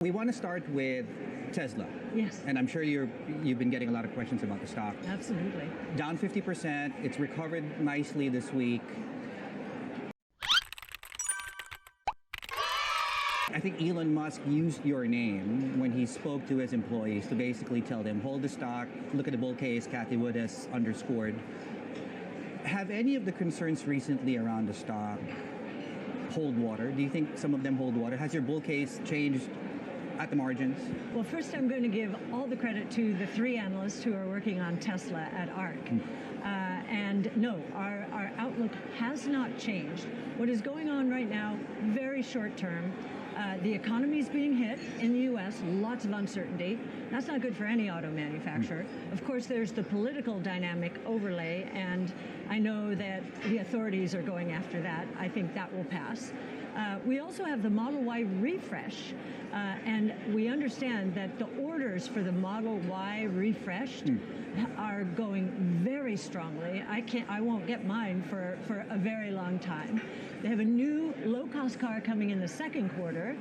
We want to start with Tesla. Yes. And I'm sure you've been getting a lot of questions about the stock. Absolutely. Down 50%. It's recovered nicely this week. I think Elon Musk used your name when he spoke to his employees to basically tell them, hold the stock, look at the bull case Cathie Wood has underscored. Have any of the concerns recently around the stock hold water? Do you think some of them hold water? Has your bull case changed at the margins? Well, first I'm going to give all the credit to the three analysts who are working on Tesla at ARK. And no, our outlook has not changed. What is going on right now, very short term, the economy is being hit in the U.S., lots of uncertainty. That's not good for any auto manufacturer. Of course, there's the political dynamic overlay, and I know that the authorities are going after that. I think that will pass. We also have the Model Y refresh, and we understand that the orders for the Model Y refreshed are going very strongly. I won't get mine for a very long time. They have a new low-cost car coming in the second quarter,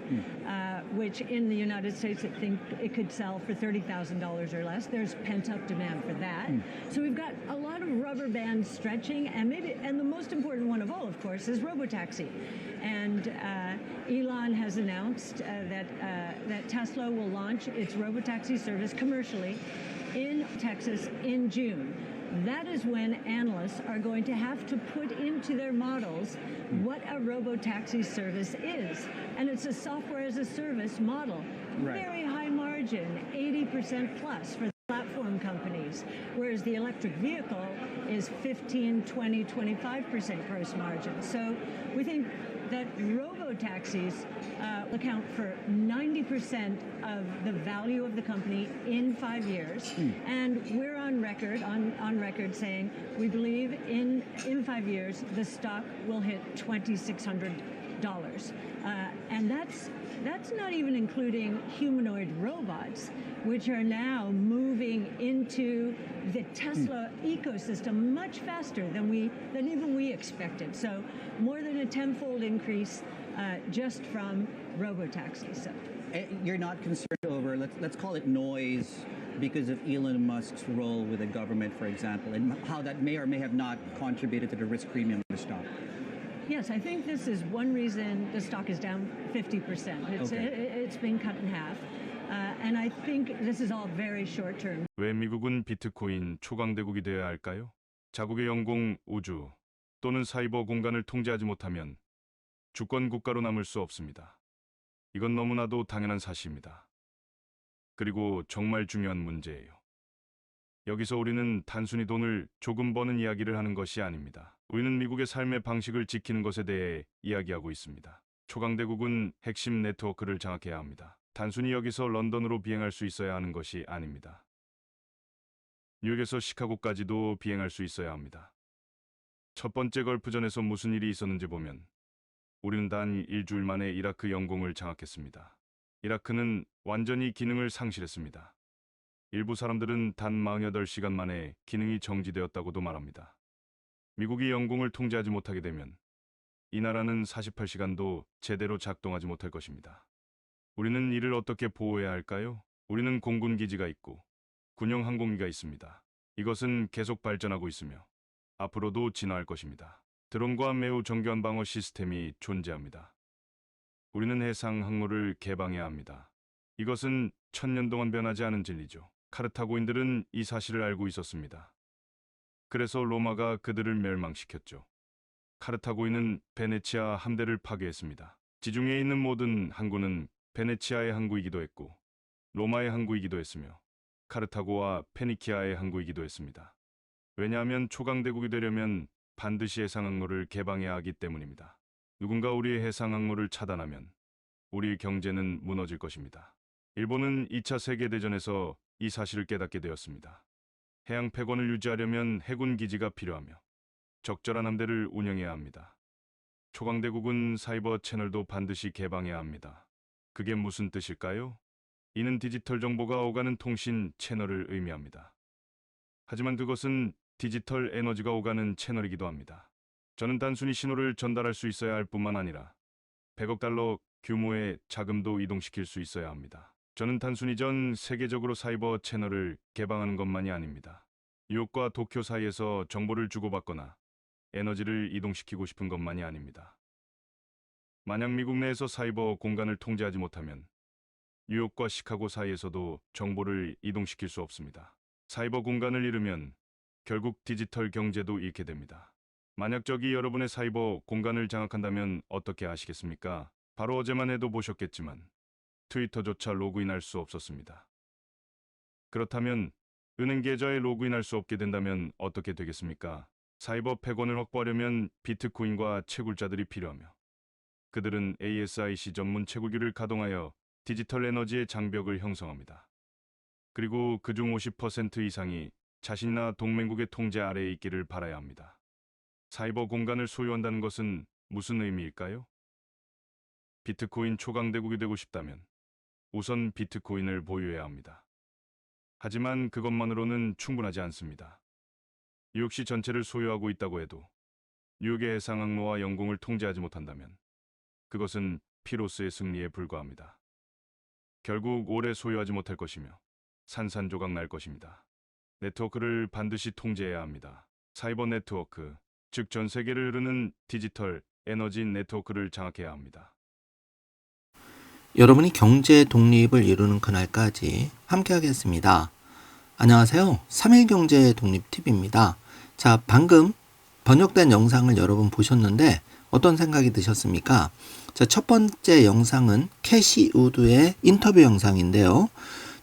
which in the United States, I think it could sell for $30,000 or less. There's pent-up demand for that. So we've got a lot of rubber band stretching, and the most important one of all, of course, is robotaxi. And Elon has announced that Tesla will launch its robotaxi service commercially in Texas in June. That is when analysts are going to have to put into their models what a robotaxi service is. And it's a software as a service model. Right. Very high margin, 80% plus for the platform companies, whereas the electric vehicle is 15, 20, 25% gross margin. So we think that robo-taxis account for 90% of the value of the company in 5 years. And we're on record saying we believe in 5 years the stock will hit $2,600. And that's not even including humanoid robots, which are now moving into the Tesla ecosystem much faster than even we expected. So more than a tenfold increase just from robotaxis. So. You're not concerned over, let's call it noise, because of Elon Musk's role with the government, for example, and how that may or may have not contributed to the risk premium of the stock? Yes, I think this is one reason the stock is down 50%. It's been cut in half. And I think this is all very short term. 왜 미국은 비트코인 초강대국이 되어야 할까요? 자국의 영공, 우주 또는 사이버 공간을 통제하지 못하면 주권 국가로 남을 수 없습니다. 이건 너무나도 당연한 사실입니다. 그리고 정말 중요한 문제예요. 여기서 우리는 단순히 돈을 조금 버는 이야기를 하는 것이 아닙니다. 우리는 미국의 삶의 방식을 지키는 것에 대해 이야기하고 있습니다. 초강대국은 핵심 네트워크를 장악해야 합니다. 단순히 여기서 런던으로 비행할 수 있어야 하는 것이 아닙니다. 뉴욕에서 시카고까지도 비행할 수 있어야 합니다. 첫 번째 걸프전에서 무슨 일이 있었는지 보면 우리는 단 일주일 만에 이라크 영공을 장악했습니다. 이라크는 완전히 기능을 상실했습니다. 일부 사람들은 단 48시간 만에 기능이 정지되었다고도 말합니다. 미국이 영공을 통제하지 못하게 되면 이 나라는 48시간도 제대로 작동하지 못할 것입니다. 우리는 이를 어떻게 보호해야 할까요? 우리는 공군 기지가 있고 군용 항공기가 있습니다. 이것은 계속 발전하고 있으며 앞으로도 진화할 것입니다. 드론과 매우 정교한 방어 시스템이 존재합니다. 우리는 해상 항로를 개방해야 합니다. 이것은 1000년 동안 변하지 않은 진리죠. 카르타고인들은 이 사실을 알고 있었습니다. 그래서 로마가 그들을 멸망시켰죠. 카르타고인은 베네치아 함대를 파괴했습니다. 지중해에 있는 모든 항구는 베네치아의 항구이기도 했고 로마의 항구이기도 했으며 카르타고와 페니키아의 항구이기도 했습니다. 왜냐하면 초강대국이 되려면 반드시 해상항로를 개방해야 하기 때문입니다. 누군가 우리의 해상항로를 차단하면 우리 경제는 무너질 것입니다. 일본은 2차 세계대전에서 이 사실을 깨닫게 되었습니다. 해양 패권을 유지하려면 해군 기지가 필요하며 적절한 함대를 운영해야 합니다. 초강대국은 사이버 채널도 반드시 개방해야 합니다. 그게 무슨 뜻일까요? 이는 디지털 정보가 오가는 통신 채널을 의미합니다. 하지만 그것은 디지털 에너지가 오가는 채널이기도 합니다. 저는 단순히 신호를 전달할 수 있어야 할 뿐만 아니라 $100억 규모의 자금도 이동시킬 수 있어야 합니다. 저는 단순히 전 세계적으로 사이버 채널을 개방하는 것만이 아닙니다. 뉴욕과 도쿄 사이에서 정보를 주고받거나 에너지를 이동시키고 싶은 것만이 아닙니다. 만약 미국 내에서 사이버 공간을 통제하지 못하면 뉴욕과 시카고 사이에서도 정보를 이동시킬 수 없습니다. 사이버 공간을 잃으면 결국 디지털 경제도 잃게 됩니다. 만약 적이 여러분의 사이버 공간을 장악한다면 어떻게 하시겠습니까? 바로 어제만 해도 보셨겠지만 트위터조차 로그인할 수 없었습니다. 그렇다면 은행 계좌에 로그인할 수 없게 된다면 어떻게 되겠습니까? 사이버 패권을 확보하려면 비트코인과 채굴자들이 필요하며 그들은 ASIC 전문 채굴기를 가동하여 디지털 에너지의 장벽을 형성합니다. 그리고 그중 50% 이상이 자신이나 동맹국의 통제 아래에 있기를 바라야 합니다. 사이버 공간을 소유한다는 것은 무슨 의미일까요? 비트코인 초강대국이 되고 싶다면 우선 비트코인을 보유해야 합니다. 하지만 그것만으로는 충분하지 않습니다. 뉴욕시 전체를 소유하고 있다고 해도 뉴욕의 해상항로와 영공을 통제하지 못한다면 그것은 피로스의 승리에 불과합니다. 결국 오래 소유하지 못할 것이며 산산조각 날 것입니다. 네트워크를 반드시 통제해야 합니다. 사이버 네트워크, 즉 전 세계를 흐르는 디지털 에너지 네트워크를 장악해야 합니다. 여러분이 경제 독립을 이루는 그날까지 함께 하겠습니다. 안녕하세요. 3일 경제 독립 팁입니다. 자, 방금 번역된 영상을 여러분 보셨는데 어떤 생각이 드셨습니까? 자, 첫 번째 영상은 캐시 우드의 인터뷰 영상인데요.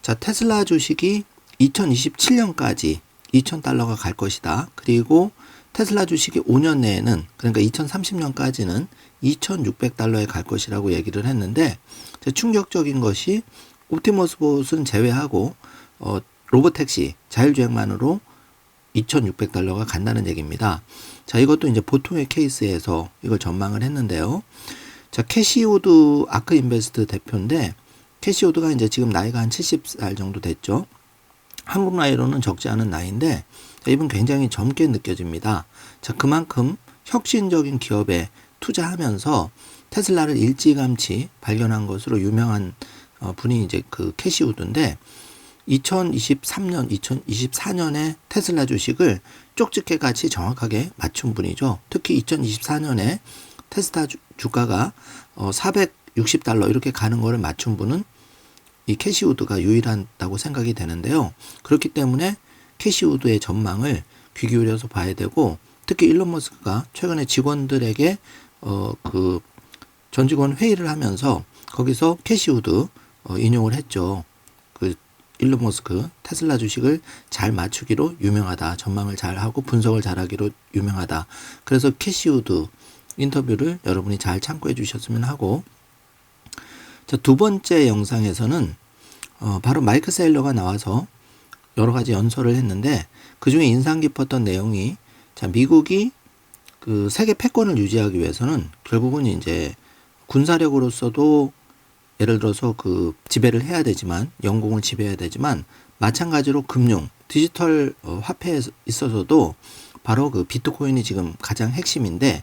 자, 테슬라 주식이 2027년까지 2,000달러가 갈 것이다. 그리고 테슬라 주식이 5년 내에는, 그러니까 2030년까지는 2,600달러에 갈 것이라고 얘기를 했는데, 충격적인 것이 옵티머스 봇은 제외하고 로보택시, 자율주행만으로 2,600달러가 간다는 얘기입니다. 자, 이것도 이제 보통의 케이스에서 이걸 전망을 했는데요. 자, 캐시우드 아크 인베스트 대표인데, 캐시우드가 이제 지금 나이가 한 70살 정도 됐죠. 한국 나이로는 적지 않은 나이인데, 이분 굉장히 젊게 느껴집니다. 자, 그만큼 혁신적인 기업에 투자하면서 테슬라를 일찌감치 발견한 것으로 유명한 분이 이제 그 캐시우드인데, 2023년, 2024년에 테슬라 주식을 쪽집게 같이 정확하게 맞춘 분이죠. 특히 2024년에 테슬라 주가가 460달러 이렇게 가는 거를 맞춘 분은 이 캐시우드가 유일하다고 생각이 되는데요. 그렇기 때문에 캐시우드의 전망을 귀 기울여서 봐야 되고, 특히 일론 머스크가 최근에 직원들에게 그 전 직원 회의를 하면서 거기서 캐시우드 인용을 했죠. 그 일론 머스크 테슬라 주식을 잘 맞추기로 유명하다. 전망을 잘하고 분석을 잘하기로 유명하다. 그래서 캐시우드 인터뷰를 여러분이 잘 참고해 주셨으면 하고, 자, 두 번째 영상에서는 바로 마이크 세일러가 나와서 여러 가지 연설을 했는데, 그 중에 인상 깊었던 내용이, 자, 미국이 그 세계 패권을 유지하기 위해서는 결국은 이제 군사력으로서도 예를 들어서 그 지배를 해야 되지만, 영공을 지배해야 되지만, 마찬가지로 금융, 디지털 화폐에 있어서도 바로 그 비트코인이 지금 가장 핵심인데,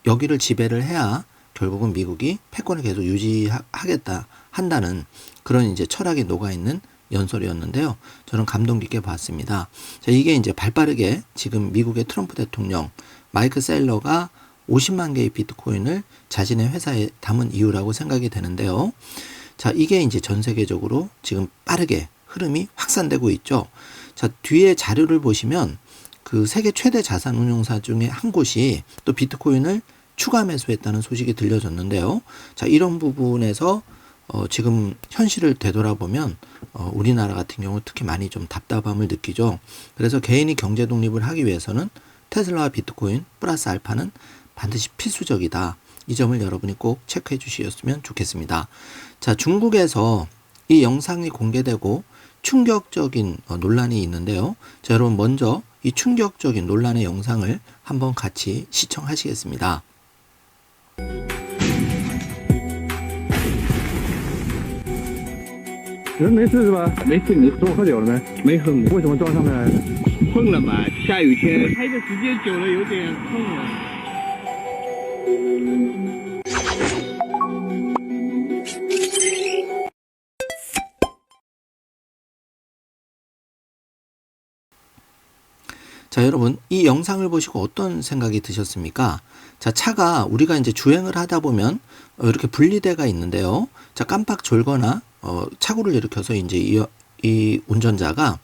여기를 지배를 해야 결국은 미국이 패권을 계속 유지하겠다 한다는 그런 이제 철학이 녹아있는 연설이었는데요. 저는 감동 깊게 봤습니다. 자, 이게 이제 발빠르게 지금 미국의 트럼프 대통령 마이크 세일러가 50만 개의 비트코인을 자신의 회사에 담은 이유라고 생각이 되는데요. 자, 이게 이제 전 세계적으로 지금 빠르게 흐름이 확산되고 있죠. 자, 뒤에 자료를 보시면 그 세계 최대 자산 운용사 중에 한 곳이 또 비트코인을 추가 매수했다는 소식이 들려졌는데요. 자, 이런 부분에서 지금 현실을 되돌아보면 우리나라 같은 경우 특히 많이 좀 답답함을 느끼죠. 그래서 개인이 경제 독립을 하기 위해서는 테슬라와 비트코인 플러스 알파는 반드시 필수적이다. 이 점을 여러분이 꼭 체크해 주셨으면 좋겠습니다. 자, 중국에서 이 영상이 공개되고 충격적인 논란이 있는데요. 자, 여러분 먼저 이 충격적인 논란의 영상을 한번 같이 시청하시겠습니다. 人没事是吧？没事，你中午喝酒了没？没喝。为什么撞上面来的？碰了吧，下雨天开的时间久了，有点碰了。 자, 여러분, 이 영상을 보시고 어떤 생각이 드셨습니까? 자, 차가 우리가 이제 주행을 하다 보면 이렇게 분리대가 있는데요. 자, 깜빡 졸거나 착오를 일으켜서 이제 이 운전자가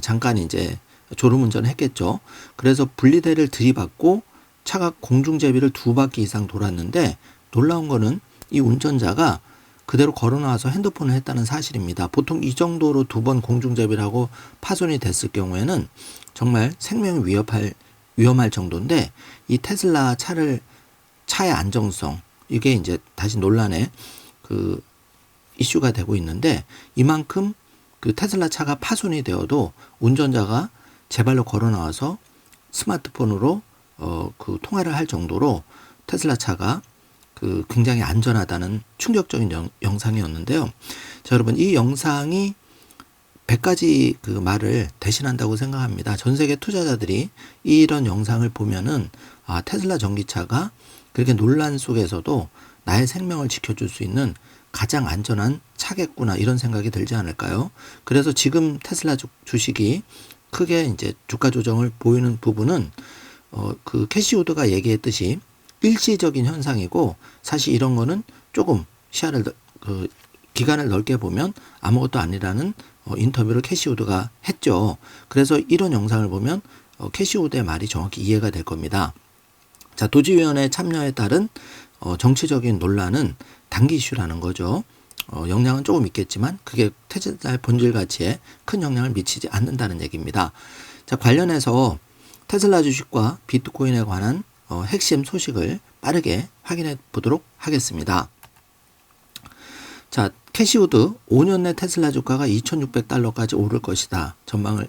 잠깐 이제 졸음 운전을 했겠죠. 그래서 분리대를 들이받고 차가 공중제비를 2바퀴 이상 돌았는데 놀라운 거는 이 운전자가 그대로 걸어 나와서 핸드폰을 했다는 사실입니다. 보통 이 정도로 2번 공중제비를 하고 파손이 됐을 경우에는 정말 생명이 위험할 정도인데 이 테슬라 차의 안정성 이게 이제 다시 논란의 그 이슈가 되고 있는데 이만큼 그 테슬라 차가 파손이 되어도 운전자가 제발로 걸어 나와서 스마트폰으로 그 통화를 할 정도로 테슬라 차가 그 굉장히 안전하다는 충격적인 영상이었는데요. 자, 여러분, 이 영상이 100가지 그 말을 대신한다고 생각합니다. 전 세계 투자자들이 이런 영상을 보면은 아, 테슬라 전기차가 그렇게 논란 속에서도 나의 생명을 지켜줄 수 있는 가장 안전한 차겠구나 이런 생각이 들지 않을까요? 그래서 지금 테슬라 주식이 크게 이제 주가 조정을 보이는 부분은 그 캐시 우드가 얘기했듯이 일시적인 현상이고 사실 이런 거는 조금 시야를 기간을 넓게 보면 아무것도 아니라는 인터뷰를 캐시 우드가 했죠. 그래서 이런 영상을 보면 캐시 우드의 말이 정확히 이해가 될 겁니다. 자, 도지위원회 참여에 따른 정치적인 논란은 단기 이슈라는 거죠. 영향은 조금 있겠지만 그게 테슬라의 본질 가치에 큰 영향을 미치지 않는다는 얘기입니다. 자, 관련해서 테슬라 주식과 비트코인에 관한 핵심 소식을 빠르게 확인해 보도록 하겠습니다. 자, 캐시 우드 5년 내 테슬라 주가가 2,600달러까지 오를 것이다 전망을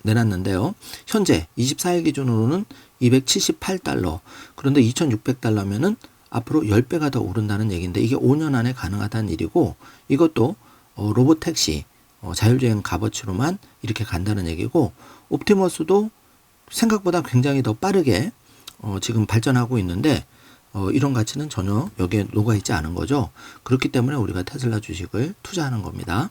내놨는데요. 현재 24일 기준으로는 278달러. 그런데 2,600달러면은 앞으로 10배가 더 오른다는 얘기인데 이게 5년 안에 가능하다는 일이고 이것도 로봇택시 자율주행 값어치로만 이렇게 간다는 얘기고 옵티머스도 생각보다 굉장히 더 빠르게 지금 발전하고 있는데 이런 가치는 전혀 여기에 녹아있지 않은 거죠. 그렇기 때문에 우리가 테슬라 주식을 투자하는 겁니다.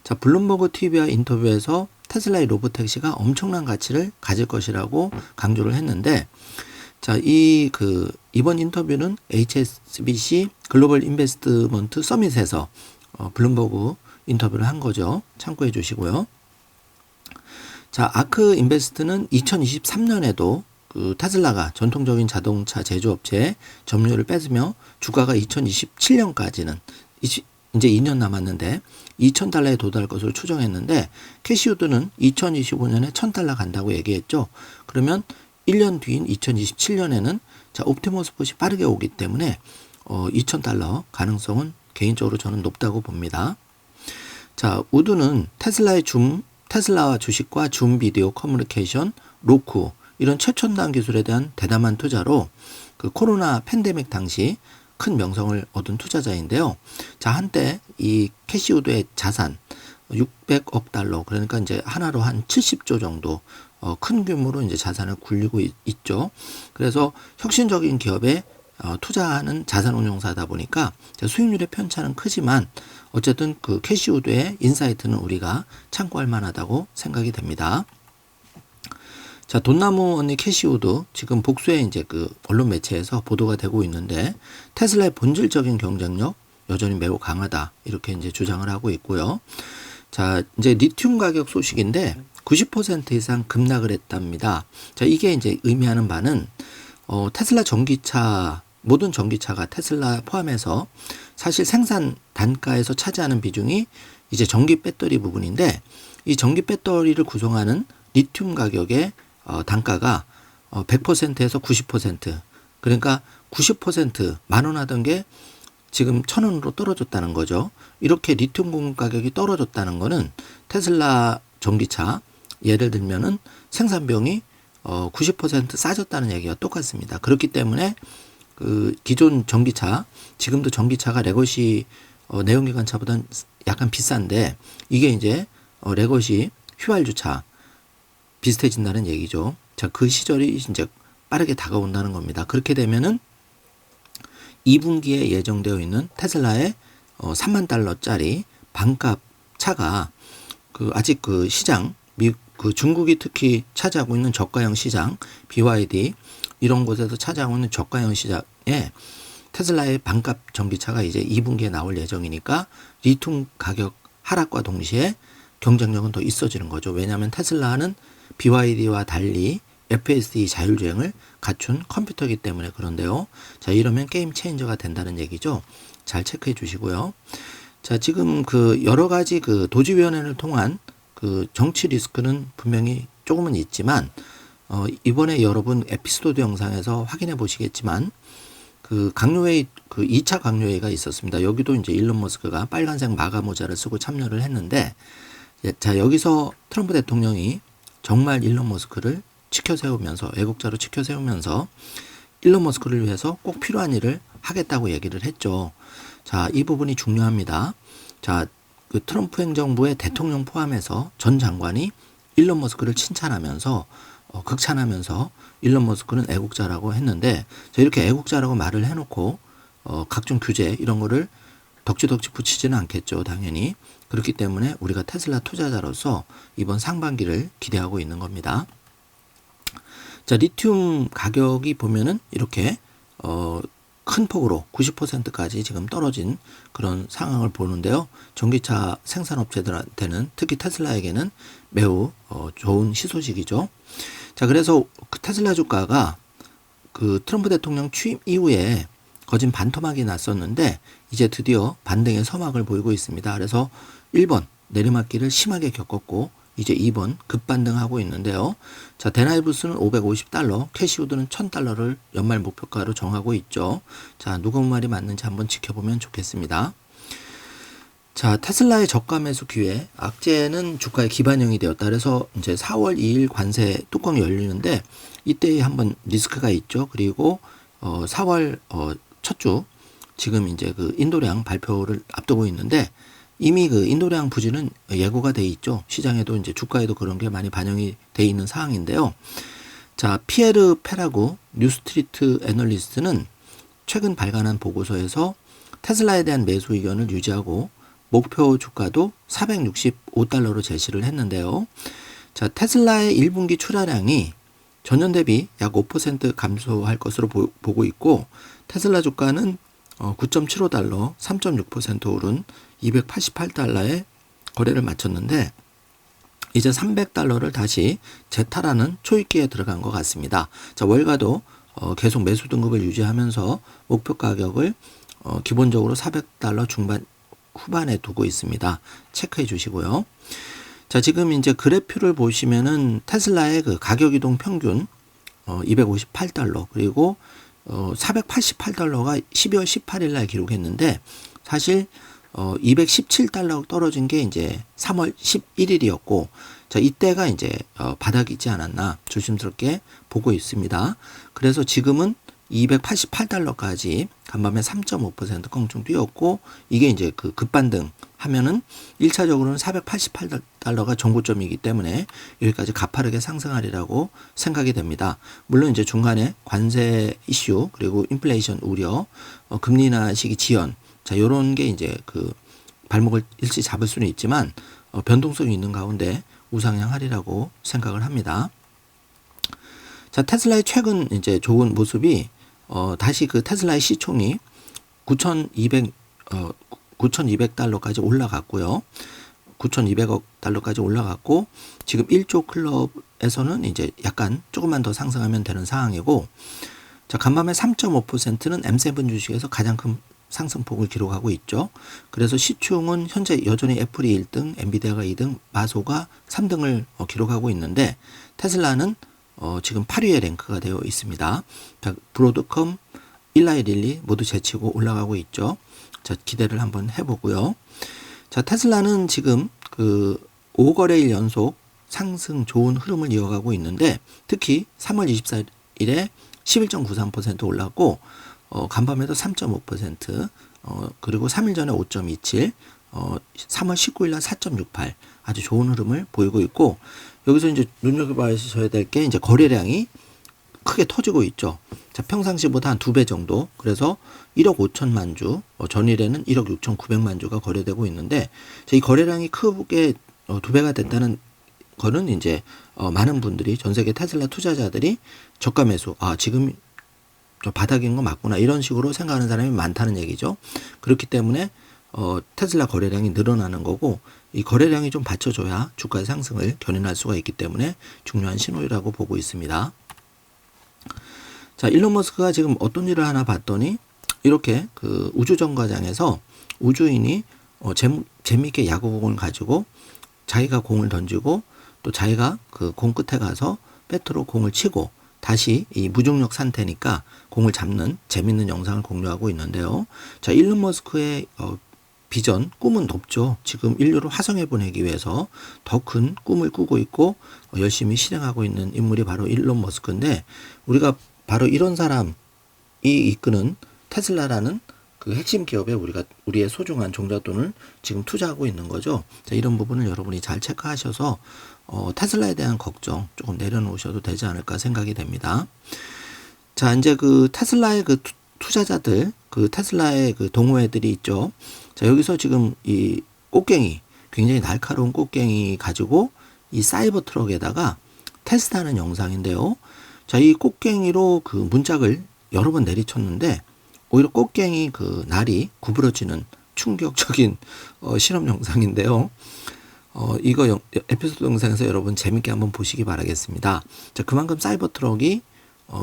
자, 블룸버그 TV와 인터뷰에서 테슬라의 로봇택시가 엄청난 가치를 가질 것이라고 강조를 했는데 자, 이번 인터뷰는 HSBC 글로벌 인베스트먼트 서밋에서 블룸버그 인터뷰를 한 거죠. 참고해 주시고요. 자, 아크 인베스트는 2023년에도 그 테슬라가 전통적인 자동차 제조업체의 점유율을 뺏으며 주가가 2027년까지는 이제 2년 남았는데 2,000달러에 도달할 것으로 추정했는데 캐시우드는 2025년에 1,000달러 간다고 얘기했죠. 그러면 1년 뒤인 2027년에는 자, 옵티머스 봇이 빠르게 오기 때문에 2,000달러 가능성은 개인적으로 저는 높다고 봅니다. 자, 우드는 테슬라와 주식과 줌 비디오 커뮤니케이션, 로쿠 이런 최첨단 기술에 대한 대담한 투자로 그 코로나 팬데믹 당시 큰 명성을 얻은 투자자인데요. 자, 한때 이 캐시우드의 자산 600억 달러 그러니까 이제 하나로 한 70조 정도 큰 규모로 이제 자산을 굴리고 있죠. 그래서 혁신적인 기업에 투자하는 자산운용사다 보니까 수익률의 편차는 크지만 어쨌든 그 캐시우드의 인사이트는 우리가 참고할 만하다고 생각이 됩니다. 자, 돈나무 언니 캐시우드 지금 복수의 이제 그 언론 매체에서 보도가 되고 있는데 테슬라의 본질적인 경쟁력 여전히 매우 강하다 이렇게 이제 주장을 하고 있고요. 자, 이제 리튬 가격 소식인데 90% 이상 급락을 했답니다. 자, 이게 이제 의미하는 바는 테슬라 전기차 모든 전기차가 테슬라 포함해서 사실 생산 단가에서 차지하는 비중이 이제 전기 배터리 부분인데 이 전기 배터리를 구성하는 리튬 가격의 단가가 100%에서 90% 그러니까 90% 10,000원 하던 게 지금 1,000원으로 떨어졌다는 거죠. 이렇게 리튬 공급 가격이 떨어졌다는 거는 테슬라 전기차 예를 들면은 생산 비용이 90% 싸졌다는 얘기가 똑같습니다. 그렇기 때문에 그 기존 전기차 지금도 전기차가 레거시 내연기관차보다는 약간 비싼데 이게 이제 레거시 휘발유차 비슷해진다는 얘기죠. 자, 그 시절이 이제 빠르게 다가온다는 겁니다. 그렇게 되면은 2분기에 예정되어 있는 테슬라의 3만 달러짜리 반값 차가 그 아직 그 시장 그 중국이 특히 차지하고 있는 저가형 시장, BYD 이런 곳에서 차지하고 있는 저가형 시장에 테슬라의 반값 전기차가 이제 2분기에 나올 예정이니까 리튬 가격 하락과 동시에 경쟁력은 더 있어지는 거죠. 왜냐하면 테슬라는 BYD와 달리 FSD 자율주행을 갖춘 컴퓨터이기 때문에 그런데요. 자, 이러면 게임 체인저가 된다는 얘기죠. 잘 체크해 주시고요. 자, 지금 그 여러 가지 그 도지위원회를 통한 그 정치 리스크는 분명히 조금은 있지만 이번에 여러분 에피소드 영상에서 확인해 보시겠지만 그 강요회의 그 2차 강요회의가 있었습니다. 여기도 이제 일론 머스크가 빨간색 마가 모자를 쓰고 참여를 했는데 자, 여기서 트럼프 대통령이 정말 일론 머스크를 치켜세우면서 애국자로 치켜세우면서 일론 머스크를 위해서 꼭 필요한 일을 하겠다고 얘기를 했죠. 자, 이 부분이 중요합니다. 자, 그 트럼프 행정부의 대통령 포함해서 전 장관이 일론 머스크를 칭찬하면서 극찬하면서 일론 머스크는 애국자라고 했는데 자, 이렇게 애국자라고 말을 해놓고 각종 규제 이런 거를 덕지덕지 붙이지는 않겠죠. 당연히. 그렇기 때문에 우리가 테슬라 투자자로서 이번 상반기를 기대하고 있는 겁니다. 자, 리튬 가격이 보면은 이렇게 큰 폭으로 90%까지 지금 떨어진 그런 상황을 보는데요. 전기차 생산업체들한테는 특히 테슬라에게는 매우 좋은 희소식이죠. 자, 그래서 그 테슬라 주가가 그 트럼프 대통령 취임 이후에 거진 반토막이 났었는데 이제 드디어 반등의 서막을 보이고 있습니다. 그래서 1번 내리막길을 심하게 겪었고 이제 2번 급반등하고 있는데요. 자, 데나이브스는 $550, 캐시우드는 $1000를 연말 목표가로 정하고 있죠. 자, 누구 말이 맞는지 한번 지켜보면 좋겠습니다. 자, 테슬라의 저가 매수 기회, 악재는 주가의 기반형이 되었다. 그래서 이제 4월 2일 관세 뚜껑이 열리는데 이때 한번 리스크가 있죠. 그리고 4월 첫 주 지금 이제 그 인도량 발표를 앞두고 있는데 이미 그 인도량 부진은 예고가 돼 있죠. 시장에도 이제 주가에도 그런 게 많이 반영이 돼 있는 상황인데요. 자, 피에르 페라구 뉴스트리트 애널리스트는 최근 발간한 보고서에서 테슬라에 대한 매수 의견을 유지하고 목표 주가도 $465로 제시를 했는데요. 자, 테슬라의 1분기 출하량이 전년 대비 약 5% 감소할 것으로 보고 있고 테슬라 주가는 $9.75, 3.6% 오른 $288에 거래를 마쳤는데 이제 $300를 다시 재탈하는 초입기에 들어간 것 같습니다. 자, 월가도 계속 매수 등급을 유지하면서 목표 가격을 기본적으로 $400 중반 후반에 두고 있습니다. 체크해 주시고요. 자, 지금 이제 그래프를 보시면은 테슬라의 그 가격 이동 평균 $258 그리고 $488가 12월 18일 날 기록했는데 사실 $217 떨어진 게 이제 3월 11일이었고 자, 이때가 이제 바닥이지 않았나 조심스럽게 보고 있습니다. 그래서 지금은 $288까지 간밤에 3.5% 껑충 뛰었고 이게 이제 그 급반등 하면은 1차적으로는 $488가 정고점이기 때문에 여기까지 가파르게 상승하리라고 생각이 됩니다. 물론 이제 중간에 관세 이슈 그리고 인플레이션 우려, 금리 인하 시기 지연 자, 요런 게 이제 그 발목을 일시 잡을 수는 있지만 변동성이 있는 가운데 우상향하리라고 생각을 합니다. 자, 테슬라의 최근 이제 좋은 모습이 다시 그 테슬라의 시총이 $9,200까지 올라갔고요. 9,200억 달러까지 올라갔고 지금 1조 클럽에서는 이제 약간 조금만 더 상승하면 되는 상황이고 자, 간밤에 3.5%는 M7 주식에서 가장 큰 상승폭을 기록하고 있죠. 그래서 시총은 현재 여전히 애플이 1등, 엔비디아가 2등, 마소가 3등을 기록하고 있는데 테슬라는 지금 8위에 랭크가 되어 있습니다. 자, 브로드컴, 일라이릴리 모두 제치고 올라가고 있죠. 자, 기대를 한번 해보고요. 자, 테슬라는 지금 그 5거래일 연속 상승 좋은 흐름을 이어가고 있는데 특히 3월 24일에 11.93% 올랐고 간밤에도 3.5% 그리고 3일 전에 5.27 3월 19일 날 4.68 아주 좋은 흐름을 보이고 있고 여기서 이제 눈여겨봐야 될 게 이제 거래량이 크게 터지고 있죠. 자, 평상시보다 한 2배 정도. 그래서 1억 5천만 주, 전일에는 1억 6천 9백만 주가 거래되고 있는데 자, 이 거래량이 크게 2배가 됐다는 거는 이제 많은 분들이 전 세계 테슬라 투자자들이 저가 매수, 지금 저 바닥인 거 맞구나 이런 식으로 생각하는 사람이 많다는 얘기죠. 그렇기 때문에 테슬라 거래량이 늘어나는 거고 이 거래량이 좀 받쳐줘야 주가의 상승을 견인할 수가 있기 때문에 중요한 신호라고 보고 있습니다. 자, 일론 머스크가 지금 어떤 일을 하나 봤더니 이렇게 그 우주정거장에서 우주인이 재미있게 야구공을 가지고 자기가 공을 던지고 또 자기가 그 공 끝에 가서 배트로 공을 치고 다시 이 무중력 상태니까 공을 잡는 재밌는 영상을 공유하고 있는데요. 자, 일론 머스크의 비전, 꿈은 높죠. 지금 인류를 화성에 보내기 위해서 더 큰 꿈을 꾸고 있고 열심히 실행하고 있는 인물이 바로 일론 머스크인데 우리가 바로 이런 사람이 이끄는 테슬라라는 그 핵심 기업에 우리의 소중한 종잣돈을 지금 투자하고 있는 거죠. 자, 이런 부분을 여러분이 잘 체크하셔서 테슬라에 대한 걱정 조금 내려놓으셔도 되지 않을까 생각이 됩니다. 자, 이제 그 테슬라의 그 투자자들, 그 테슬라의 그 동호회들이 있죠. 자, 여기서 지금 이 꽃갱이, 굉장히 날카로운 꽃갱이 가지고 이 사이버 트럭에다가 테스트하는 영상인데요. 자, 이 꽃갱이로 그 문짝을 여러 번 내리쳤는데 오히려 꽃갱이 그 날이 구부러지는 충격적인 실험 영상인데요. 이거 에피소드 영상에서 여러분 재밌게 한번 보시기 바라겠습니다. 자, 그만큼 사이버 트럭이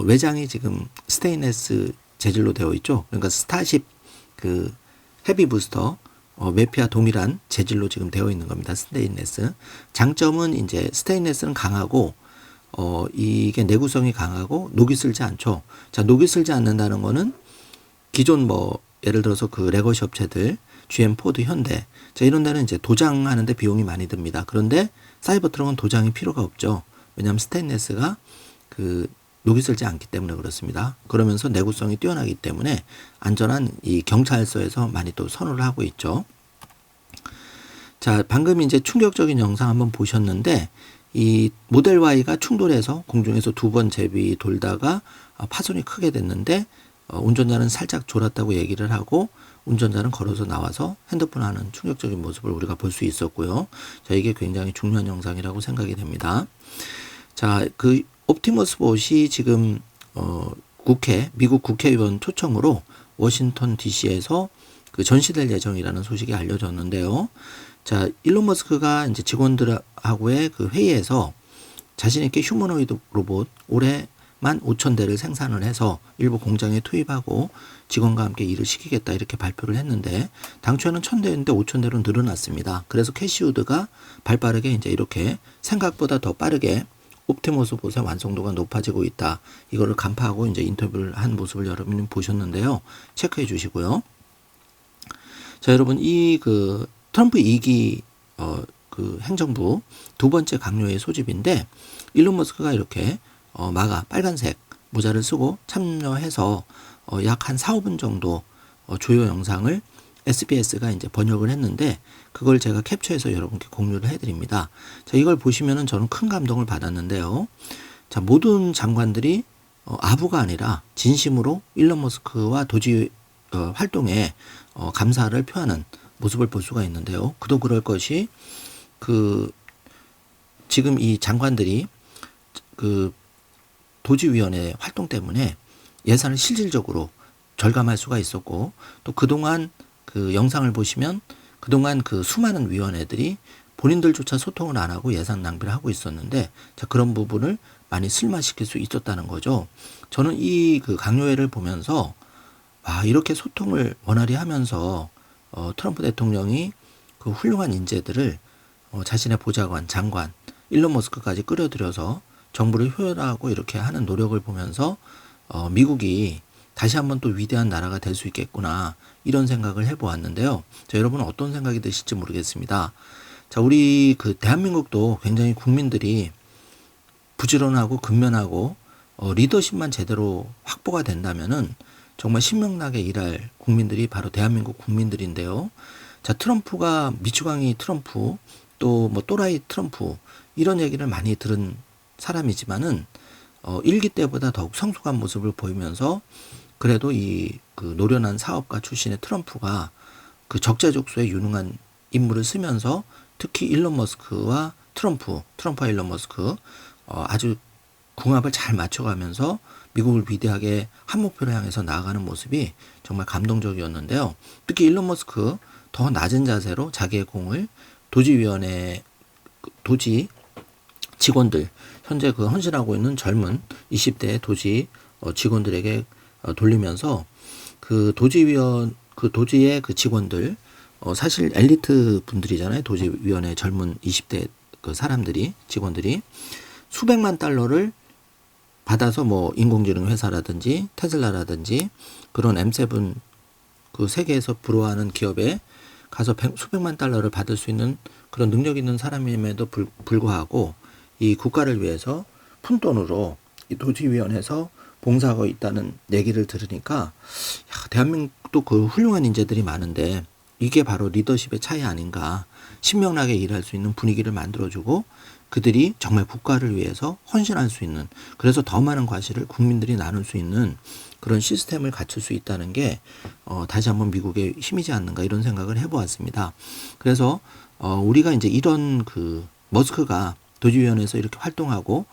외장이 지금 스테인레스 재질로 되어 있죠. 그러니까 스타쉽 그 헤비 부스터 매피와 동일한 재질로 지금 되어 있는 겁니다. 스테인레스. 장점은 이제 스테인레스는 강하고 이게 내구성이 강하고 녹이 슬지 않죠. 자, 녹이 슬지 않는다는 거는 기존 예를 들어서 그 레거시 업체들 GM, 포드, 현대 자, 이런 데는 이제 도장하는데 비용이 많이 듭니다. 그런데 사이버 트럭은 도장이 필요가 없죠. 왜냐하면 스테인레스가 그 녹이 슬지 않기 때문에 그렇습니다. 그러면서 내구성이 뛰어나기 때문에 안전한 이 경찰서에서 많이 또 선호를 하고 있죠. 자, 방금 이제 충격적인 영상 한번 보셨는데 이 모델 Y가 충돌해서 공중에서 두 번 제비 돌다가 파손이 크게 됐는데 운전자는 살짝 졸았다고 얘기를 하고 운전자는 걸어서 나와서 핸드폰 하는 충격적인 모습을 우리가 볼 수 있었고요. 자, 이게 굉장히 중요한 영상이라고 생각이 됩니다. 자, 그 옵티머스 봇이 지금 미국 국회의원 초청으로 워싱턴 DC에서 그 전시될 예정이라는 소식이 알려졌는데요. 자, 일론 머스크가 이제 직원들하고의 그 회의에서 자신 있게 휴머노이드 로봇 올해만 5,000대를 생산을 해서 일부 공장에 투입하고 직원과 함께 일을 시키겠다 이렇게 발표를 했는데 당초에는 1,000대였는데 5,000대로 늘어났습니다. 그래서 캐시우드가 발빠르게 이제 이렇게 생각보다 더 빠르게 옵티머스 봇의 완성도가 높아지고 있다. 이거를 간파하고 이제 인터뷰를 한 모습을 여러분이 보셨는데요. 체크해 주시고요. 자, 여러분 이 그 트럼프 2기 그 행정부 두 번째 강요의 소집인데 일론 머스크가 이렇게 마가 빨간색 모자를 쓰고 참여해서 약 한 4, 5분 정도 주요 영상을 SBS가 이제 번역을 했는데 그걸 제가 캡처해서 여러분께 공유를 해드립니다. 자, 이걸 보시면은 저는 큰 감동을 받았는데요. 자, 모든 장관들이 아부가 아니라 진심으로 일론 머스크와 도지 활동에 감사를 표하는 모습을 볼 수가 있는데요. 그도 그럴 것이 지금 이 장관들이 그 도지위원회 활동 때문에 예산을 실질적으로 절감할 수가 있었고 또 그동안 그 영상을 보시면 그동안 그 수많은 위원회들이 본인들조차 소통을 안 하고 예산 낭비를 하고 있었는데 자, 그런 부분을 많이 슬마시킬 수 있었다는 거죠. 저는 이 그 강요회를 보면서 이렇게 소통을 원활히 하면서 트럼프 대통령이 그 훌륭한 인재들을 자신의 보좌관, 장관, 일론 머스크까지 끌어들여서 정부를 효율화하고 이렇게 하는 노력을 보면서 미국이 다시 한번 또 위대한 나라가 될 수 있겠구나 이런 생각을 해보았는데요. 자, 여러분은 어떤 생각이 드실지 모르겠습니다. 자, 우리 그 대한민국도 굉장히 국민들이 부지런하고 근면하고 리더십만 제대로 확보가 된다면은 정말 신명나게 일할 국민들이 바로 대한민국 국민들인데요. 자, 트럼프가 미추광이 트럼프 또 뭐 또라이 트럼프 이런 얘기를 많이 들은 사람이지만은 1기 때보다 더욱 성숙한 모습을 보이면서 그래도 이 그 노련한 사업가 출신의 트럼프가 그 적재적소에 유능한 인물을 쓰면서 특히 일론 머스크와 트럼프와 일론 머스크 아주 궁합을 잘 맞춰가면서 미국을 위대하게 한 목표를 향해서 나아가는 모습이 정말 감동적이었는데요. 특히 일론 머스크 더 낮은 자세로 자기의 공을 도지 직원들, 현재 그 헌신하고 있는 젊은 20대 도지 직원들에게 돌리면서 그 도지의 그 직원들, 사실 엘리트 분들이잖아요. 도지위원회 젊은 20대 그 사람들이, 직원들이 수백만 달러를 받아서 뭐 인공지능 회사라든지 테슬라라든지 그런 M7 그 세계에서 부러워하는 기업에 가서 수백만 달러를 받을 수 있는 그런 능력 있는 사람임에도 불구하고 이 국가를 위해서 푼돈으로 이 도지위원회에서 봉사하고 있다는 얘기를 들으니까 대한민국도 그 훌륭한 인재들이 많은데 이게 바로 리더십의 차이 아닌가. 신명나게 일할 수 있는 분위기를 만들어주고 그들이 정말 국가를 위해서 헌신할 수 있는, 그래서 더 많은 과실을 국민들이 나눌 수 있는 그런 시스템을 갖출 수 있다는 게 다시 한번 미국의 힘이지 않는가 이런 생각을 해보았습니다. 그래서 우리가 이제 이런 그 머스크가 도지위원회에서 이렇게 활동하고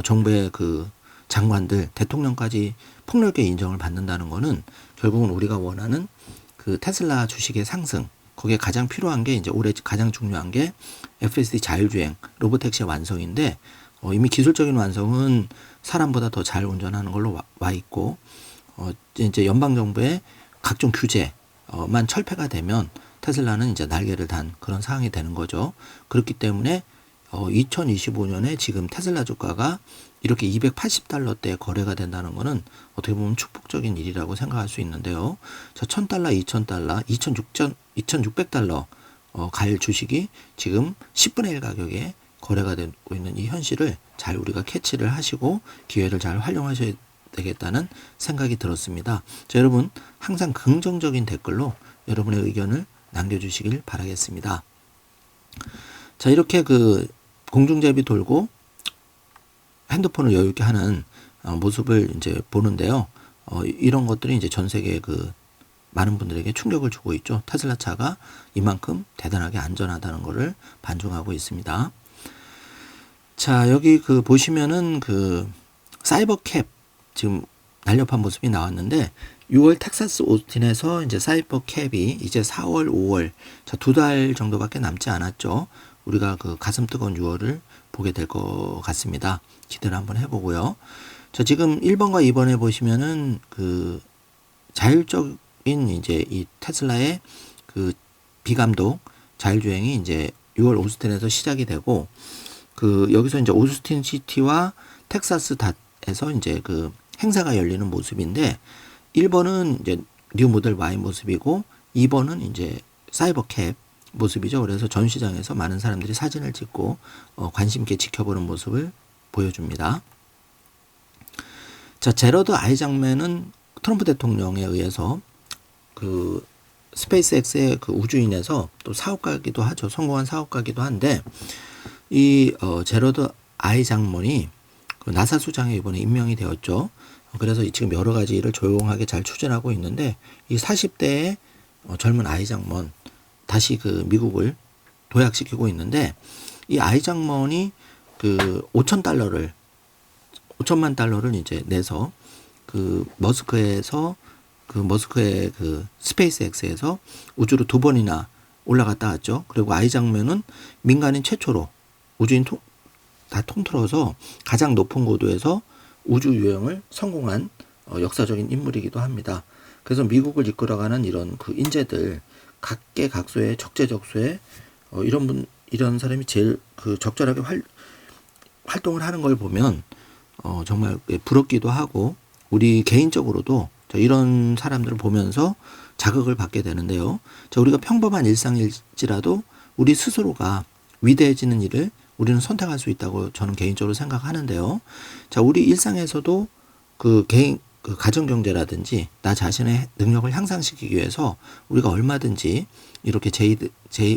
정부의 그 장관들, 대통령까지 폭넓게 인정을 받는다는 거는 결국은 우리가 원하는 그 테슬라 주식의 상승, 거기에 가장 필요한 게 이제 올해 가장 중요한 게 FSD 자율주행 로보택시의 완성인데 이미 기술적인 완성은 사람보다 더 잘 운전하는 걸로 와 있고 이제 연방 정부의 각종 규제만 철폐가 되면 테슬라는 이제 날개를 단 그런 상황이 되는 거죠. 그렇기 때문에 2025년에 지금 테슬라 주가가 이렇게 280달러대에 거래가 된다는 것은 어떻게 보면 축복적인 일이라고 생각할 수 있는데요. 저 1000달러, 2000달러, 2600달러 갈 주식이 지금 10분의 1 가격에 거래가 되고 있는 이 현실을 잘 우리가 캐치를 하시고 기회를 잘 활용하셔야 되겠다는 생각이 들었습니다. 자, 여러분 항상 긍정적인 댓글로 여러분의 의견을 남겨주시길 바라겠습니다. 자, 이렇게 그 공중제비 돌고 핸드폰을 여유있게 하는 모습을 이제 보는데요. 이런 것들이 이제 전 세계 그 많은 분들에게 충격을 주고 있죠. 테슬라 차가 이만큼 대단하게 안전하다는 것을 반증하고 있습니다. 자, 여기 그 보시면은 그 사이버캡 지금 날렵한 모습이 나왔는데 6월 텍사스 오스틴에서 이제 사이버캡이 이제 4월, 5월 자, 2달 정도밖에 남지 않았죠. 우리가 그 가슴 뜨거운 6월을 보게 될 것 같습니다. 기대를 한번 해보고요. 자, 지금 1번과 2번에 보시면은 그 자율적인 이제 이 테슬라의 그 비감독 자율주행이 이제 6월 오스틴에서 시작이 되고 그 여기서 이제 오스틴 시티와 텍사스 닷에서 이제 그 행사가 열리는 모습인데 1번은 이제 뉴 모델 Y 모습이고 2번은 이제 사이버캡 모습이죠. 그래서 전시장에서 많은 사람들이 사진을 찍고 관심 있게 지켜보는 모습을 보여줍니다. 자, 제러드 아이작맨은 트럼프 대통령에 의해서 그 스페이스X의 그 우주인에서 또 사업가기도 하죠. 성공한 사업가기도 한데 이 제러드 아이작먼이 그 나사 수장에 이번에 임명이 되었죠. 그래서 지금 여러 가지 일을 조용하게 잘 추진하고 있는데 이 40대의 젊은 아이작먼 다시 그 미국을 도약시키고 있는데 이 아이작먼이 그 5천만 달러를 이제 내서 그 머스크의 그 스페이스X에서 우주로 2번이나 올라갔다 왔죠. 그리고 아이작먼은 민간인 최초로 우주인 다 통틀어서 가장 높은 고도에서 우주 유영을 성공한 역사적인 인물이기도 합니다. 그래서 미국을 이끌어가는 이런 그 인재들 각계각소에 적재적소에 이런 사람이 제일 그 적절하게 활동을 하는 걸 보면 정말 부럽기도 하고 우리 개인적으로도 이런 사람들을 보면서 자극을 받게 되는데요. 자, 우리가 평범한 일상일지라도 우리 스스로가 위대해지는 일을 우리는 선택할 수 있다고 저는 개인적으로 생각하는데요. 자, 우리 일상에서도 그 개인 그 가정경제라든지 나 자신의 능력을 향상시키기 위해서 우리가 얼마든지 이렇게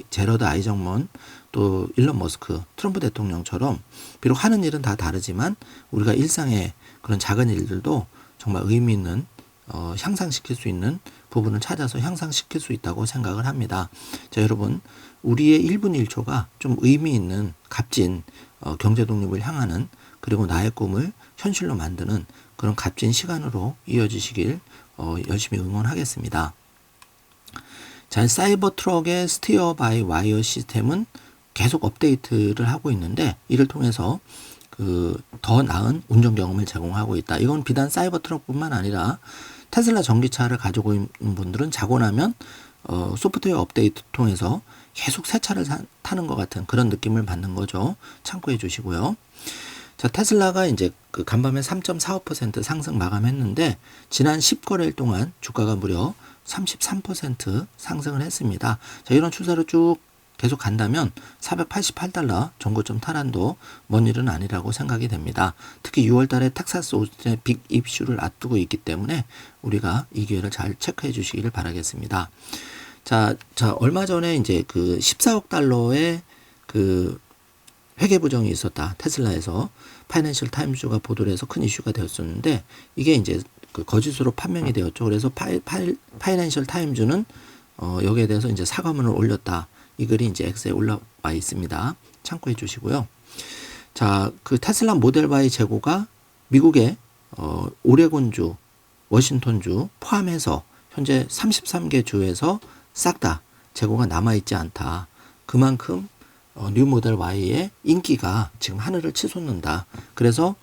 제러드 아이작먼 또 일론 머스크 트럼프 대통령처럼 비록 하는 일은 다 다르지만 우리가 일상의 그런 작은 일들도 정말 의미 있는 향상시킬 수 있는 부분을 찾아서 향상시킬 수 있다고 생각을 합니다. 자, 여러분 우리의 1분 1초가 좀 의미 있는 값진 경제 독립을 향하는, 그리고 나의 꿈을 현실로 만드는 그런 값진 시간으로 이어지시길 열심히 응원하겠습니다. 자, 사이버 트럭의 스티어 바이 와이어 시스템은 계속 업데이트를 하고 있는데, 이를 통해서 더 나은 운전 경험을 제공하고 있다. 이건 비단 사이버 트럭뿐만 아니라 테슬라 전기차를 가지고 있는 분들은 자고 나면 소프트웨어 업데이트 통해서 계속 새 차를 타는 것 같은 그런 느낌을 받는 거죠. 참고해 주시고요. 자, 테슬라가 이제 그 간밤에 3.45% 상승 마감했는데, 지난 10거래일 동안 주가가 무려 33% 상승을 했습니다. 자, 이런 추세로 쭉 계속 간다면 488달러 정고점 탈환도 먼 일은 아니라고 생각이 됩니다. 특히 6월 달에 텍사스 오스틴의 빅 이슈를 앞두고 있기 때문에 우리가 이 기회를 잘 체크해 주시기를 바라겠습니다. 자, 얼마 전에 이제 그 14억 달러의 그 회계 부정이 있었다. 테슬라에서 파이낸셜 타임즈가 보도를 해서 큰 이슈가 되었었는데, 이게 이제 그 거짓으로 판명이 되었죠. 그래서 파이낸셜 타임즈는 여기에 대해서 이제 사과문을 올렸다. 이 글이 이제 X에 올라와 있습니다. 참고해 주시고요. 자, 그 테슬라 모델 Y 재고가 미국의 오레곤주, 워싱턴주 포함해서 현재 33개 주에서 싹 다 재고가 남아있지 않다. 그만큼 뉴 모델 Y의 인기가 지금 하늘을 치솟는다. 그래서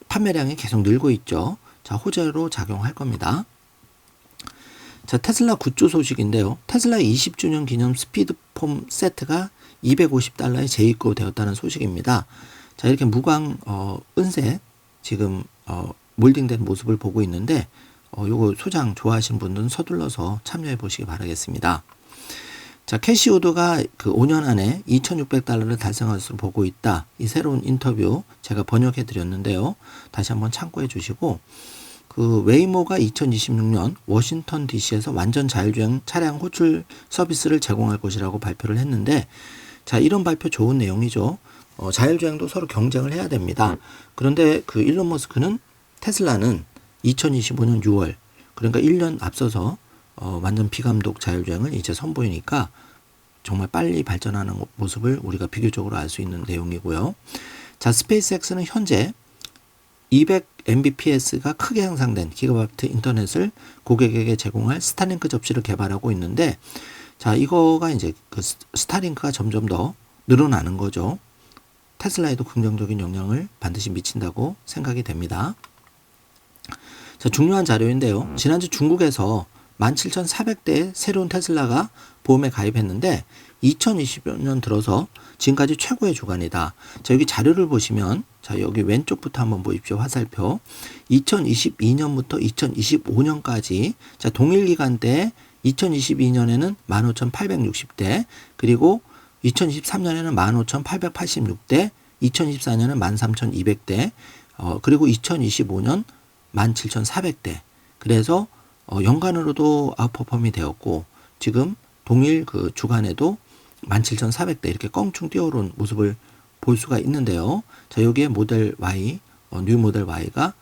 판매량이 계속 늘고 있죠. 자, 호재로 작용할 겁니다. 자, 테슬라 굿즈 소식인데요. 테슬라 20주년 기념 스피드폼 세트가 $250에 재입고되었다는 소식입니다. 자, 이렇게 무광 은색 지금 몰딩된 모습을 보고 있는데, 요거 소장 좋아하시는 분들은 서둘러서 참여해 보시기 바라겠습니다. 자, 캐시우드가 그 5년 안에 $2,600를 달성할 것으로 보고 있다. 이 새로운 인터뷰 제가 번역해 드렸는데요. 다시 한번 참고해 주시고, 그 웨이모가 2026년 워싱턴 DC에서 완전 자율주행 차량 호출 서비스를 제공할 것이라고 발표를 했는데, 자, 이런 발표 좋은 내용이죠. 자율주행도 서로 경쟁을 해야 됩니다. 그런데 그 일론 머스크는 테슬라는 2025년 6월, 그러니까 1년 앞서서 완전 비감독 자율주행을 이제 선보이니까 정말 빨리 발전하는 모습을 우리가 비교적으로 알 수 있는 내용이고요. 자, 스페이스X는 현재 200mbps가 크게 향상된 기가바이트 인터넷을 고객에게 제공할 스타링크 접시를 개발하고 있는데, 자, 이거가 이제 그 스타링크가 점점 더 늘어나는 거죠. 테슬라에도 긍정적인 영향을 반드시 미친다고 생각이 됩니다. 자, 중요한 자료인데요. 지난주 중국에서 17,400대의 새로운 테슬라가 보험에 가입했는데 2020년 들어서 지금까지 최고의 주간이다. 자, 여기 자료를 보시면, 자, 여기 왼쪽부터 한번 보십시오. 화살표. 2022년부터 2025년까지, 자, 동일 기간대에 2022년에는 15,860대, 그리고 2023년에는 15,886대, 2024년은 13,200대, 그리고 2025년 17,400대. 그래서 연간으로도 아웃퍼폼이 되었고, 지금 동일 그 주간에도 17,400대 이렇게 껑충 뛰어오른 모습을 볼 수가 있는데요. 자, 여기에 모델 Y, 뉴 모델 Y가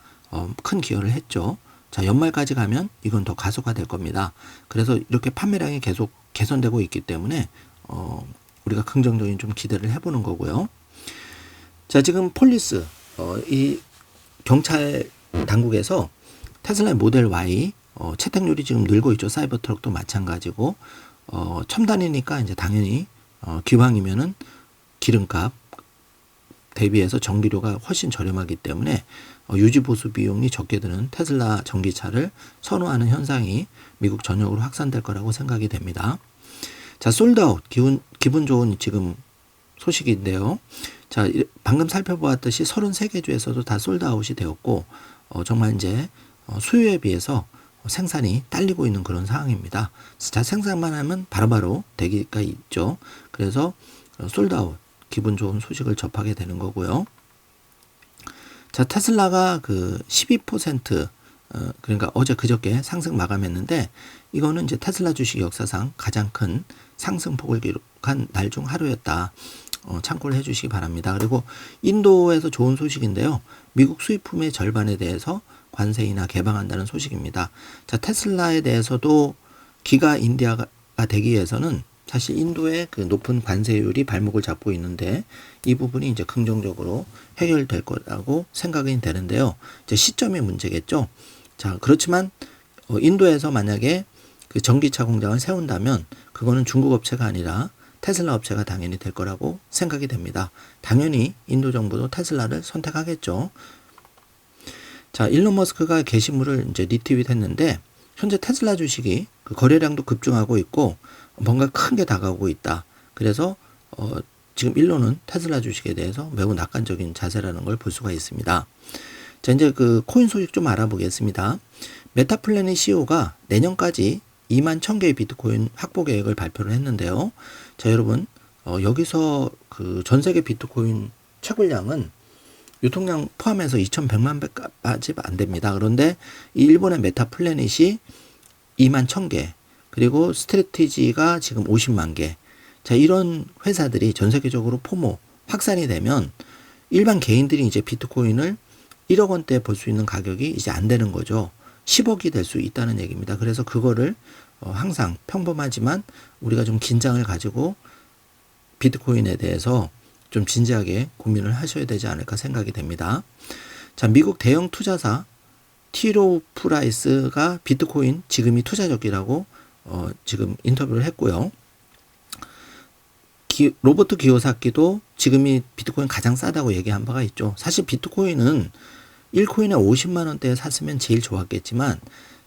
큰 기여를 했죠. 자, 연말까지 가면 이건 더 가속화될 겁니다. 그래서 이렇게 판매량이 계속 개선되고 있기 때문에 우리가 긍정적인 좀 기대를 해보는 거고요. 자, 지금 폴리스, 이 경찰 당국에서 테슬라 모델 Y 채택률이 지금 늘고 있죠. 사이버 트럭도 마찬가지고, 첨단이니까 이제 당연히 기왕이면은 기름값 대비해서 전기료가 훨씬 저렴하기 때문에 유지 보수 비용이 적게 드는 테슬라 전기차를 선호하는 현상이 미국 전역으로 확산될 거라고 생각이 됩니다. 자, 솔드아웃, 기분 좋은 지금 소식인데요. 자, 방금 살펴보았듯이 33개 주에서도 다 솔드아웃이 되었고, 정말 이제 수요에 비해서 생산이 딸리고 있는 그런 상황입니다. 자, 생산만 하면 바로바로 되기가 있죠. 그래서 솔드아웃, 기분 좋은 소식을 접하게 되는 거고요. 자, 테슬라가 그 12% 그러니까 어제 그저께 상승 마감했는데, 이거는 이제 테슬라 주식 역사상 가장 큰 상승폭을 기록한 날 중 하루였다. 참고를 해주시기 바랍니다. 그리고 인도에서 좋은 소식인데요. 미국 수입품의 절반에 대해서 관세 인하 개방한다는 소식입니다. 자, 테슬라에 대해서도 기가 인디아가 되기 위해서는 사실 인도의 그 높은 관세율이 발목을 잡고 있는데 이 부분이 이제 긍정적으로 해결될 거라고 생각이 되는데요. 이제 시점이 문제겠죠. 자, 그렇지만 인도에서 만약에 그 전기차 공장을 세운다면 그거는 중국 업체가 아니라 테슬라 업체가 당연히 될 거라고 생각이 됩니다. 당연히 인도 정부도 테슬라를 선택하겠죠. 자, 일론 머스크가 게시물을 이제 리트윗했는데 현재 테슬라 주식이 그 거래량도 급증하고 있고 뭔가 큰 게 다가오고 있다. 그래서 지금 일론은 테슬라 주식에 대해서 매우 낙관적인 자세라는 걸 볼 수가 있습니다. 자, 이제 그 코인 소식 좀 알아보겠습니다. 메타플래닛 CEO가 내년까지 2만 1000개의 비트코인 확보 계획을 발표를 했는데요. 자, 여러분 여기서 그 전 세계 비트코인 채굴량은 유통량 포함해서 2100만 배까지 안 됩니다. 그런데 이 일본의 메타플래닛이 2만 1000개, 그리고 스트래티지가 지금 50만 개. 자, 이런 회사들이 전 세계적으로 포모 확산이 되면 일반 개인들이 이제 비트코인을 1억 원대 볼 수 있는 가격이 이제 안 되는 거죠. 10억이 될 수 있다는 얘기입니다. 그래서 그거를 항상 평범하지만 우리가 좀 긴장을 가지고 비트코인에 대해서 좀 진지하게 고민을 하셔야 되지 않을까 생각이 됩니다. 자, 미국 대형 투자사 티로 프라이스가 비트코인 지금이 투자적이라고 지금 인터뷰를 했고요. 로버트 기요사키도 지금이 비트코인 가장 싸다고 얘기한 바가 있죠. 사실 비트코인은 1코인에 50만 원대에 샀으면 제일 좋았겠지만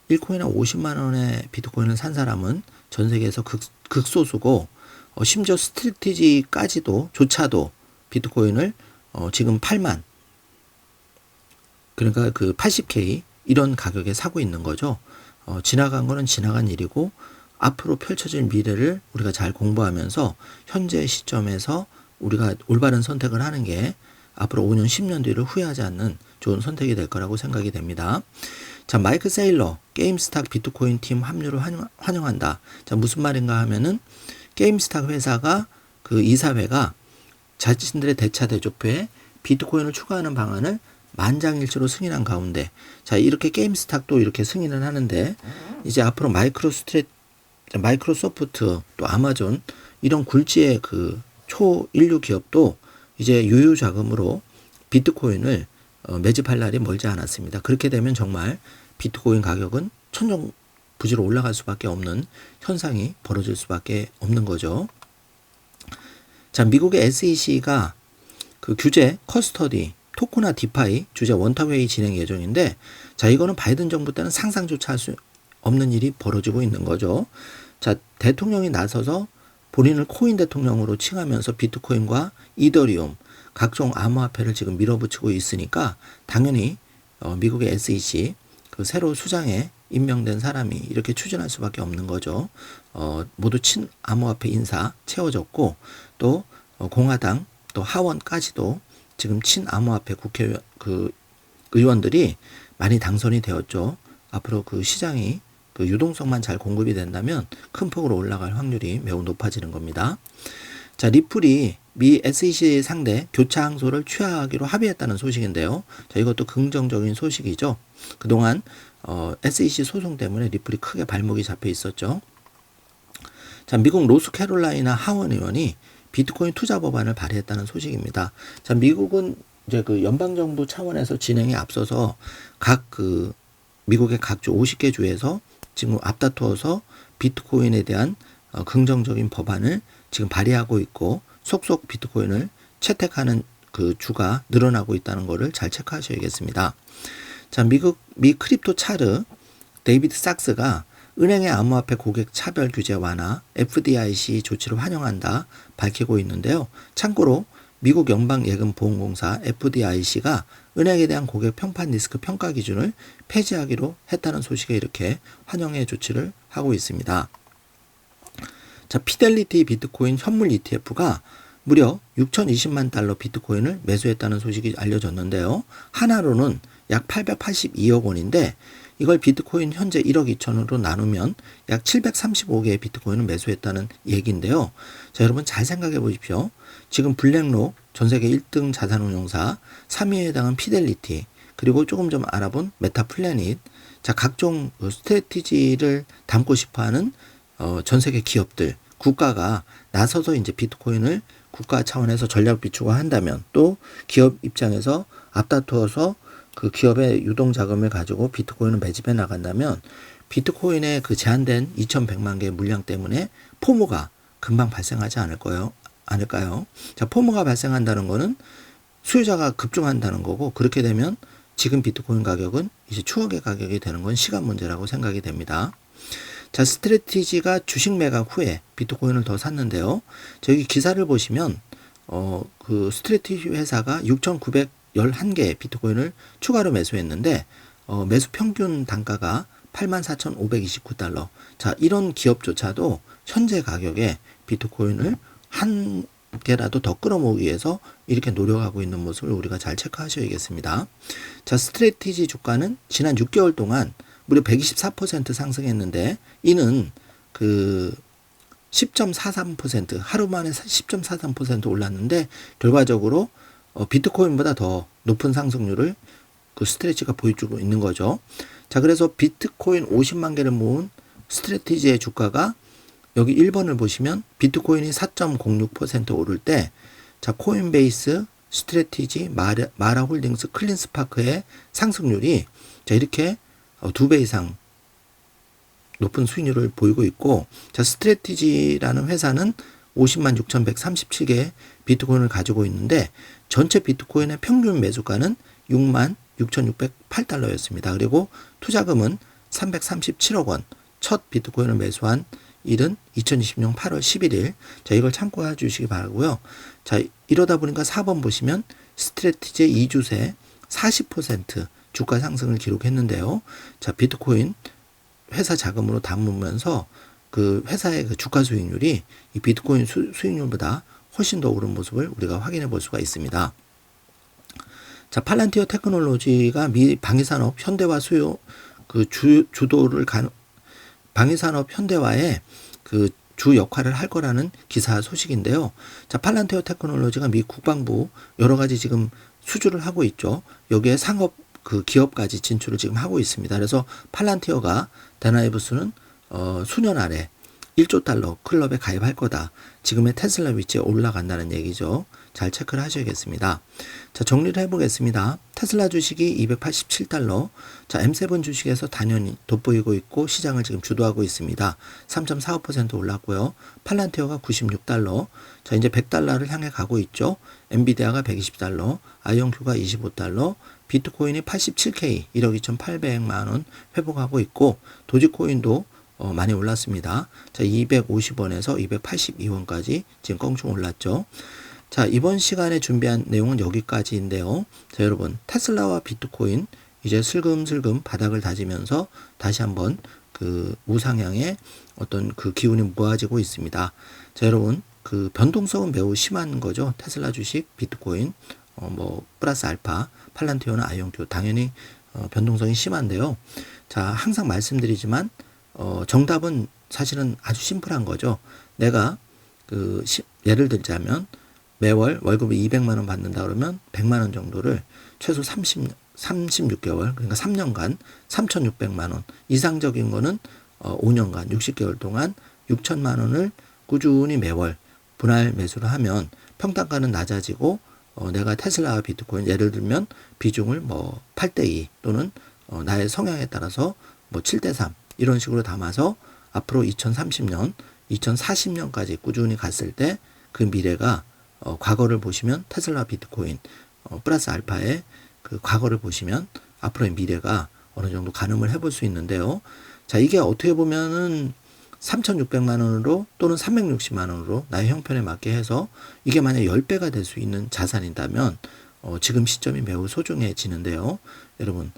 1코인에 50만 원에 비트코인을 산 사람은 전 세계에서 극소수고 심지어 스트래티지까지도 조차도 비트코인을 지금 8만, 그러니까 그 80K 이런 가격에 사고 있는 거죠. 지나간 거는 지나간 일이고 앞으로 펼쳐질 미래를 우리가 잘 공부하면서 현재 시점에서 우리가 올바른 선택을 하는 게 앞으로 5년, 10년 뒤를 후회하지 않는 좋은 선택이 될 거라고 생각이 됩니다. 자, 마이크 세일러 게임스탁 비트코인 팀 합류를 환영한다. 자, 무슨 말인가 하면은 게임스탁 회사가 그 이사회가 자신들의 대차 대조표에 비트코인을 추가하는 방안을 만장일치로 승인한 가운데, 자, 이렇게 게임스탁도 이렇게 승인을 하는데 이제 앞으로 마이크로소프트 또 아마존 이런 굴지의 그 초인류 기업도 이제 유효 자금으로 비트코인을 매집할 날이 멀지 않았습니다. 그렇게 되면 정말 비트코인 가격은 천정부지로 올라갈 수밖에 없는 현상이 벌어질 수밖에 없는 거죠. 자, 미국의 SEC가 그 규제, 커스터디, 토크나 디파이 주재 원탁회의 진행 예정인데, 자, 이거는 바이든 정부 때는 상상조차 할 수 없는 일이 벌어지고 있는 거죠. 자, 대통령이 나서서 본인을 코인 대통령으로 칭하면서 비트코인과 이더리움, 각종 암호화폐를 지금 밀어붙이고 있으니까 당연히 미국의 SEC 그 새로 수장에 임명된 사람이 이렇게 추진할 수밖에 없는 거죠. 모두 친암호화폐 인사 채워졌고 또 공화당 또 하원까지도 지금 친암호화폐 국회의원 그 의원들이 많이 당선이 되었죠. 앞으로 그 시장이 그 유동성만 잘 공급이 된다면 큰 폭으로 올라갈 확률이 매우 높아지는 겁니다. 자, 리플이 미 SEC 상대 교차 항소를 취하하기로 합의했다는 소식인데요. 자, 이것도 긍정적인 소식이죠. 그동안 SEC 소송 때문에 리플이 크게 발목이 잡혀 있었죠. 자, 미국 노스캐롤라이나 하원 의원이 비트코인 투자 법안을 발의했다는 소식입니다. 자, 미국은 이제 그 연방정부 차원에서 진행에 앞서서 미국의 각 주 50개 주에서 지금 앞다투어서 비트코인에 대한 긍정적인 법안을 지금 발의하고 있고 속속 비트코인을 채택하는 그 주가 늘어나고 있다는 것을 잘 체크하셔야겠습니다. 자, 미 크립토 차르 데이비드 sak스가 은행의 암호화폐 고객 차별 규제 완화 FDIC 조치를 환영한다 밝히고 있는데요. 참고로 미국 연방예금보험공사 FDIC가 은행에 대한 고객 평판 리스크 평가 기준을 폐지하기로 했다는 소식에 이렇게 환영의 조치를 하고 있습니다. 자, 피델리티 비트코인 현물 ETF가 무려 6,020만 달러 비트코인을 매수했다는 소식이 알려졌는데요. 하나로는 약 882억 원인데 이걸 비트코인 현재 1억 2천으로 나누면 약 735개의 비트코인을 매수했다는 얘기인데요. 자, 여러분 잘 생각해 보십시오. 지금 블랙록 전세계 1등 자산운용사, 3위에 해당한 피델리티, 그리고 조금 좀 알아본 메타플래닛, 자, 각종 스트래티지를 담고 싶어하는 전세계 기업들, 국가가 나서서 이제 비트코인을 국가 차원에서 전략 비축을 한다면, 또 기업 입장에서 앞다투어서 그 기업의 유동 자금을 가지고 비트코인을 매집해 나간다면 비트코인의 그 제한된 2,100만 개의 물량 때문에 포모가 금방 발생하지 않을까요? 자, 포모가 발생한다는 거는 수요자가 급증한다는 거고, 그렇게 되면 지금 비트코인 가격은 이제 추억의 가격이 되는 건 시간 문제라고 생각이 됩니다. 자, 스트래티지가 주식 매각 후에 비트코인을 더 샀는데요. 저기 기사를 보시면 그 스트래티지 회사가 6,911개의 비트코인을 추가로 매수했는데 매수 평균 단가가 84,529달러. 자, 이런 기업조차도 현재 가격에 비트코인을 한 개라도 더 끌어모으기 위해서 이렇게 노력하고 있는 모습을 우리가 잘 체크하셔야겠습니다. 자, 스트래티지 주가는 지난 6개월 동안 무려 124% 상승했는데, 이는 그 10.43% 하루 만에 10.43% 올랐는데, 결과적으로 비트코인보다 더 높은 상승률을 그 스트레치가 보여주고 있는 거죠. 자, 그래서 비트코인 50만 개를 모은 스트래티지의 주가가 여기 1번을 보시면 비트코인이 4.06% 오를 때, 자, 코인베이스, 스트래티지, 마라홀딩스, 클린스파크의 상승률이 자, 이렇게 2배 이상 높은 수익률을 보이고 있고, 자, 스트래티지라는 회사는 50만 6,137개의 비트코인을 가지고 있는데 전체 비트코인의 평균 매수가는 6만 6,608달러였습니다. 그리고 투자금은 337억 원, 첫 비트코인을 매수한 일은 2020년 8월 11일. 자, 이걸 참고해 주시기 바라고요. 자, 이러다 보니까 4번 보시면 스트래티지의 2주새 40% 주가 상승을 기록했는데요. 자, 비트코인 회사 자금으로 담으면서 그 회사의 그 주가 수익률이 이 비트코인 수익률보다 훨씬 더 오른 모습을 우리가 확인해 볼 수가 있습니다. 자, 팔란티어 테크놀로지가 미 방위산업 현대화 수요 그 주도를 방위산업 현대화에 그 주 역할을 할 거라는 기사 소식인데요. 자, 팔란티어 테크놀로지가 미 국방부 여러 가지 지금 수주를 하고 있죠. 여기에 상업 그 기업까지 진출을 지금 하고 있습니다. 그래서 팔란티어가 다나이브스는 수년 안에 1조 달러 클럽에 가입할 거다. 지금의 테슬라 위치에 올라간다는 얘기죠. 잘 체크를 하셔야겠습니다. 자, 정리를 해보겠습니다. 테슬라 주식이 287달러. 자, M7 주식에서 단연히 돋보이고 있고 시장을 지금 주도하고 있습니다. 3.45% 올랐고요. 팔란티어가 96달러. 자, 이제 100달러를 향해 가고 있죠. 엔비디아가 120달러, 아이온큐가 25달러, 비트코인이 87K, 1억 2,800만 원 회복하고 있고, 도지코인도 많이 올랐습니다. 자, 250원에서 282원까지 지금 껑충 올랐죠. 자, 이번 시간에 준비한 내용은 여기까지인데요. 자, 여러분, 테슬라와 비트코인 이제 슬금슬금 바닥을 다지면서 다시 한번 그 우상향의 어떤 그 기운이 모아지고 있습니다. 자, 여러분, 그 변동성은 매우 심한 거죠. 테슬라 주식, 비트코인, 뭐 플러스 알파, 팔란티오나 아이온큐 당연히 변동성이 심한데요. 자, 항상 말씀드리지만 정답은 사실은 아주 심플한 거죠. 내가 그 예를 들자면 매월 월급을 200만 원 받는다 그러면 100만 원 정도를 최소 36개월, 그러니까 3년간 3,600만 원, 이상적인 거는 5년간 60개월 동안 6천만 원을 꾸준히 매월 분할 매수를 하면 평단가는 낮아지고 내가 테슬라와 비트코인 예를 들면 비중을 뭐 8대2 또는 나의 성향에 따라서 뭐 7대3 이런 식으로 담아서 앞으로 2030년, 2040년까지 꾸준히 갔을 때 그 미래가 과거를 보시면 테슬라 비트코인 플러스 알파의 그 과거를 보시면 앞으로의 미래가 어느 정도 가늠을 해볼 수 있는데요. 자, 이게 어떻게 보면은 3,600만 원으로 또는 360만 원으로 나의 형편에 맞게 해서 이게 만약 10배가 될 수 있는 자산이라면 지금 시점이 매우 소중해지는데요. 여러분,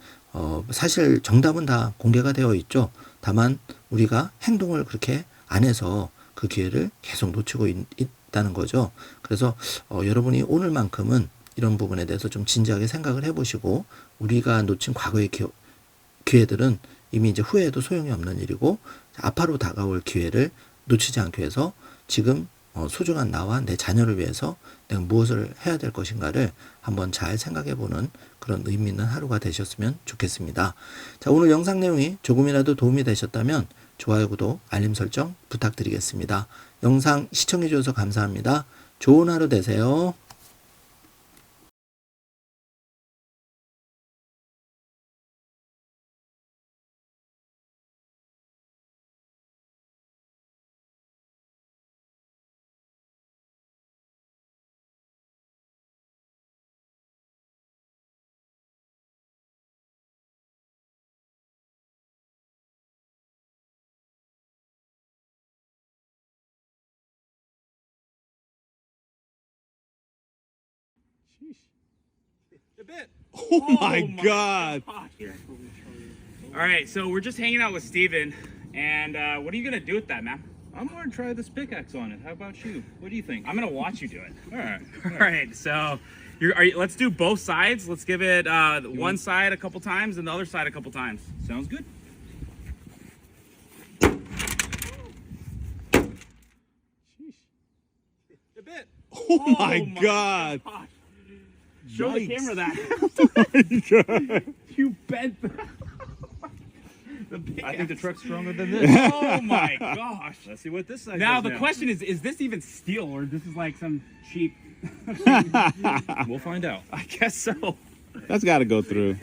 사실 정답은 다 공개가 되어 있죠. 다만 우리가 행동을 그렇게 안 해서 그 기회를 계속 놓치고 있다는 거죠. 그래서 여러분이 오늘만큼은 이런 부분에 대해서 좀 진지하게 생각을 해보시고, 우리가 놓친 과거의 기회들은 이미 이제 후회해도 소용이 없는 일이고, 앞으로 다가올 기회를 놓치지 않기 위해서 지금 소중한 나와 내 자녀를 위해서 내가 무엇을 해야 될 것인가를 한번 잘 생각해보는 그런 의미 있는 하루가 되셨으면 좋겠습니다. 자, 오늘 영상 내용이 조금이라도 도움이 되셨다면 좋아요, 구독, 알림 설정 부탁드리겠습니다. 영상 시청해주셔서 감사합니다. 좋은 하루 되세요. Oh my God. All right, so we're just hanging out with Steven, and what are you gonna do with that, man? I'm gonna try this pickaxe on it. How about you? What do you think? I'm gonna watch you do it. All right. All right, so let's do both sides. Let's give it one side a couple times and the other side a couple times. Sounds good. A bit. Oh my God. gosh. Show the Yikes. camera that. You bent the I think the truck's stronger than this. Oh my gosh. Let's see what this side Now does the question is this even steel or this is like some cheap? We'll find out. I guess so. That's got to go through.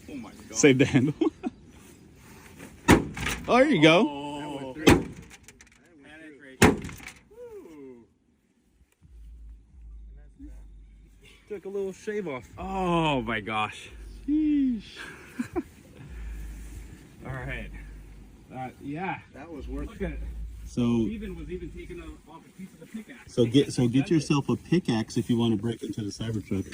Oh my god. Save the handle. Oh, there you go. Oh. Took a little shave off. Oh my gosh. All right. Yeah. That was worth Look at it. So Steven was even taking off a piece of the pickaxe. get yourself a pickaxe if you want to break into the Cybertruck.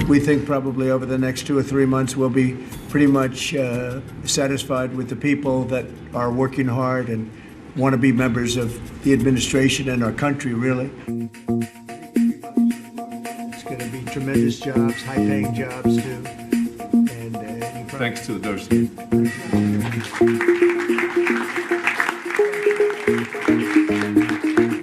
We think probably over the next 2 or 3 months we'll be pretty much satisfied with the people that are working hard and want to be members of the administration and our country, really. It's going to be tremendous jobs, high-paying jobs too. And Thanks to the diversity.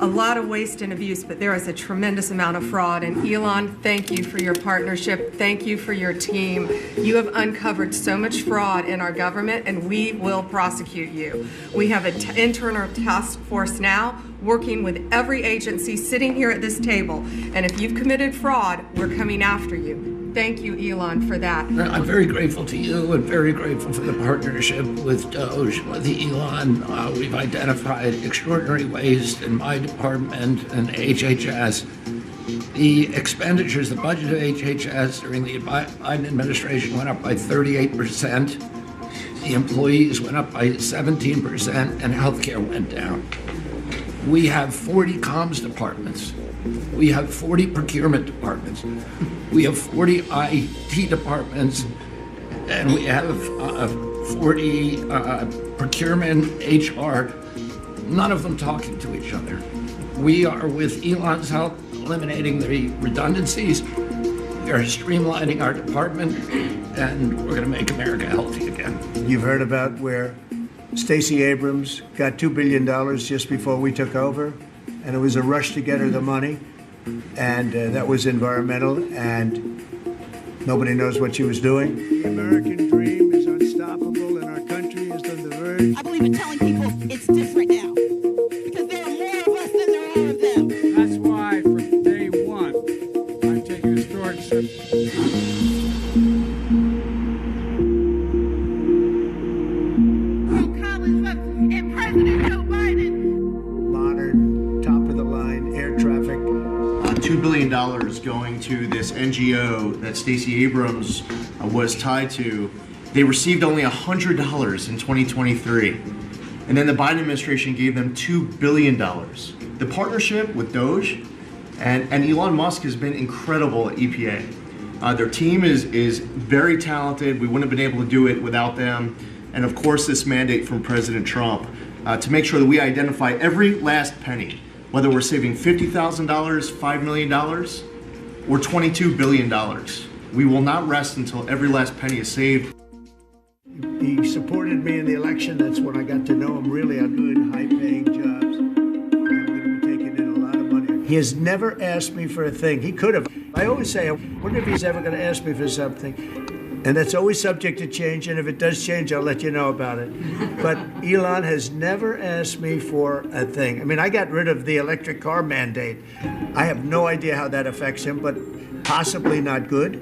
A lot of waste and abuse, but there is a tremendous amount of fraud. And Elon, thank you for your partnership. Thank you for your team. You have uncovered so much fraud in our government, and we will prosecute you. We have an internal task force now working with every agency sitting here at this table. And if you've committed fraud, we're coming after you. Thank you, Elon, for that. I'm very grateful to you and very grateful for the partnership with Doge, with Elon. We've identified extraordinary waste in my department and HHS. The expenditures, the budget of HHS during the Biden administration went up by 38%. The employees went up by 17%, and healthcare went down. We have 40 comms departments. We have 40 procurement departments. We have 40 IT departments, and we have 40 procurement, HR, none of them talking to each other. We are, with Elon's help, eliminating the redundancies. We are streamlining our department, and we're going to make America healthy again. you've heard about where Stacey Abrams got $2 billion just before we took over, and it was a rush to get her the money, and that was environmental, and nobody knows what she was doing. The American dream is unstoppable, and our country is on the verge. I believe in telling people it's different now, because there are more of us than there are of them. That's why, from day one, I'm taking a historic step. And President Joe Biden. Modern, top-of-the-line air traffic going to this NGO that Stacey Abrams was tied to. They received only $100 in 2023. And then the Biden administration gave them $2 billion. The partnership with Doge and Elon Musk has been incredible at EPA. Their team is very talented. We wouldn't have been able to do it without them. And of course, this mandate from President Trump to make sure that we identify every last penny, whether we're saving $50,000, $5 million, or $22 billion. We will not rest until every last penny is saved. He supported me in the election. That's when I got to know him really on good, high-paying jobs. I'm going to be taking in a lot of money. He has never asked me for a thing. He could have. I always say, I wonder if he's ever going to ask me for something. And that's always subject to change, and if it does change, I'll let you know about it. But Elon has never asked me for a thing. I mean, I got rid of the electric car mandate. I have no idea how that affects him, but possibly not good.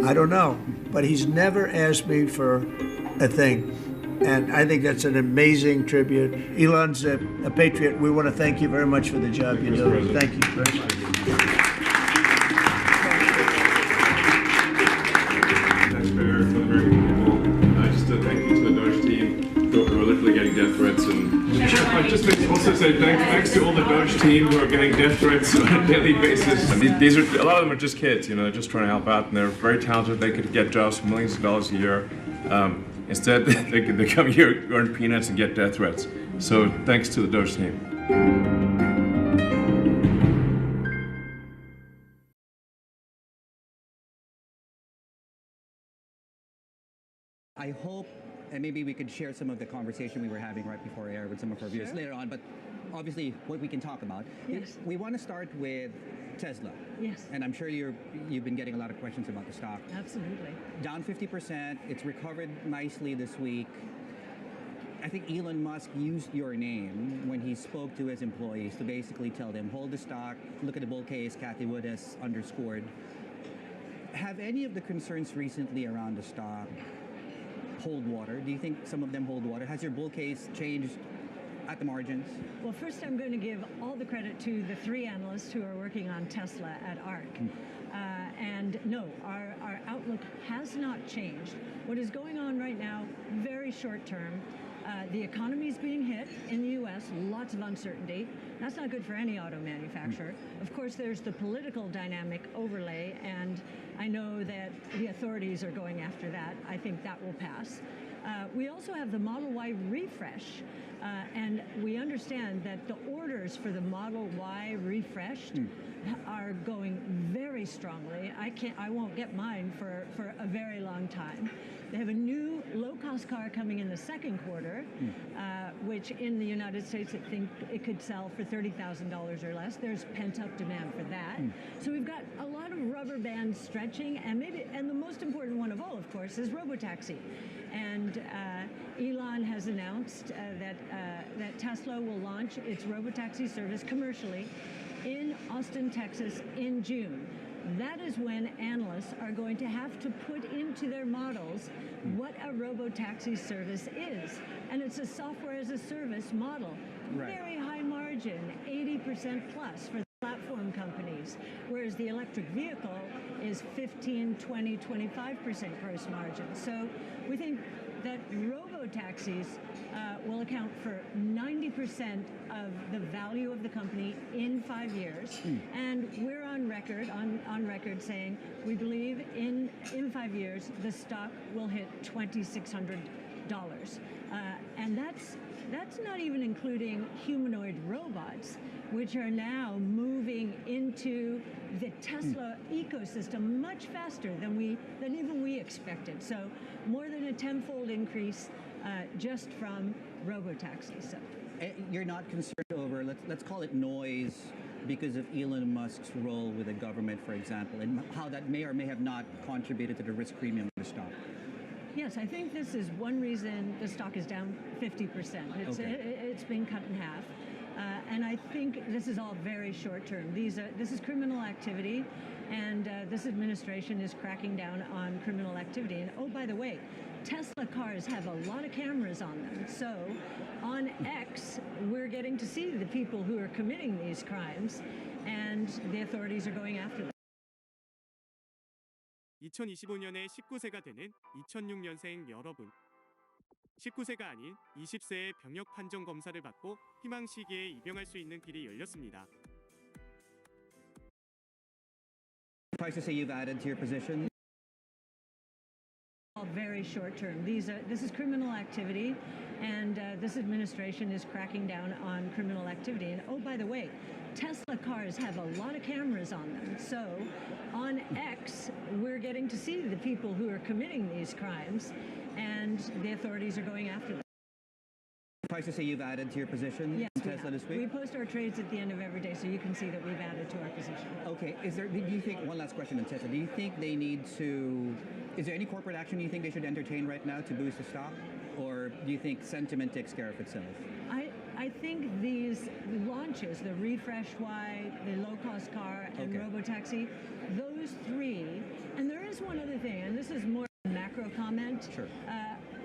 I don't know. But he's never asked me for a thing. And I think that's an amazing tribute. Elon's a patriot. We want to thank you very much for the job you do. Thank you very much. Thank you to the Doge team who are literally getting death threats, and I'd just like to also say thanks to all the Doge team who are getting death threats on a daily basis. These are, a lot of them are just kids, you know, they're just trying to help out, and they're very talented. They could get jobs for millions of dollars a year. Instead, they come here, earn peanuts, and get death threats. So thanks to the Doge team. I hope, and maybe we could share some of the conversation we were having right before air with some of our viewers later on, but obviously what we can talk about. Yes. We want to start with Tesla. Yes. And I'm sure you've been getting a lot of questions about the stock. Absolutely. Down 50%, it's recovered nicely this week. I think Elon Musk used your name when he spoke to his employees to basically tell them, hold the stock, look at the bull case Cathie Wood has underscored. Have any of the concerns recently around the stock hold water? Do you think some of them hold water? Has your bull case changed at the margins? Well, first I'm going to give all the credit to the three analysts who are working on Tesla at ARK. And no, our outlook has not changed. What is going on right now, very short term, the economy is being hit in the U.S., lots of uncertainty. That's not good for any auto manufacturer. Of course, there's the political dynamic overlay, and I know that the authorities are going after that. I think that will pass. We also have the Model Y refresh, and we understand that the orders for the Model Y refreshed are going very strongly. I won't get mine for a very long time. They have a new low-cost car coming in the second quarter, which in the United States, I think it could sell for $30,000 or less. There's pent-up demand for that. So we've got a lot of rubber band stretching, and the most important one of all, of course, is robotaxi. And Elon has announced that Tesla will launch its robotaxi service commercially in Austin, Texas in June. That is when analysts are going to have to put into their models what a robotaxi service is. And it's a software as a service model. Right. Very high margin, 80% plus for the platform companies, whereas the electric vehicle is 15, 20, 25% gross margin. So we think that robotaxis will account for 90% of the value of the company in 5 years. And we're on record saying we believe in 5 years the stock will hit $2,600. And that's not even including humanoid robots, which are now moving into the Tesla ecosystem much faster than even we expected. So more than a tenfold increase just from robotaxis. So you're not concerned over, let's call it noise, because of Elon Musk's role with the government, for example, and how that may or may have not contributed to the risk premium of the stock? Yes, I think this is one reason the stock is down 50%. It's been cut in half. And I think this is all very short term. This is criminal activity, and this administration is cracking down on criminal activity. And oh, by the way, Tesla cars have a lot of cameras on them. So on X, we're getting to see the people who are committing these crimes, and the authorities are going after them. 2025년에 19세가 되는 2006년생 여러분. 19세가 아닌 20세의 병역 판정 검사를 받고 희망 시기에 입영할 수 있는 길이 열렸습니다. Suffice to say you've added to your position. All very short term. This is criminal activity, and this administration is cracking down on criminal activity. And oh, by the way, Tesla cars have a lot of cameras on them. So on X, we're getting to see the people who are committing these crimes, and the authorities are going after them. Suffice to say you've added to your position Yes, in Tesla this week? we post our trades at the end of every day, so you can see that we've added to our position. Okay, do you think, one last question on Tesla, do you think they need to, is there any corporate action you think they should entertain right now to boost the stock? Or do you think sentiment takes care of itself? I think these launches, the Refresh Y, the low-cost car, and Okay. Robotaxi, those three, and there is one other thing, and this is more a macro comment. Sure.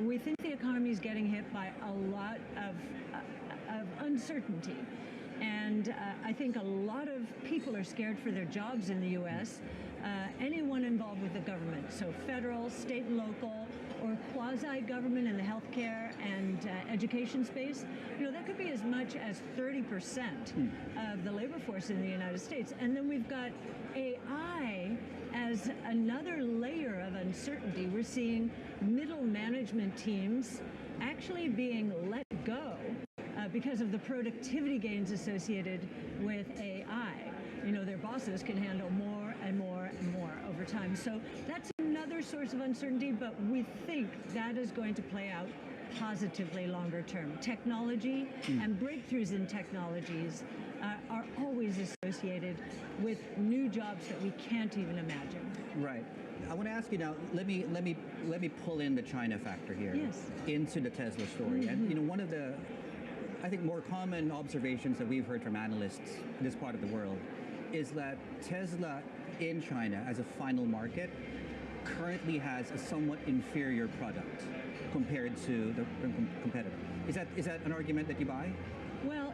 We think the economy is getting hit by a lot of uncertainty. And I think a lot of people are scared for their jobs in the U.S. Anyone involved with the government, so federal, state and local, or quasi-government in the healthcare and education space, that could be as much as 30% of the labor force in the United States. And then we've got AI as another layer of uncertainty. We're seeing middle management teams actually being let go because of the productivity gains associated with AI. Their bosses can handle more and more and more over time. So that's another source of uncertainty, but we think that is going to play out positively longer term. Technology and breakthroughs in technologies are always associated with new jobs that we can't even imagine. Right. I want to ask you now, let me pull in the China factor here into the Tesla story. And one of the, I think, more common observations that we've heard from analysts in this part of the world is that Tesla in China as a final market currently has a somewhat inferior product compared to the competitor. Is that an argument that you buy? Well,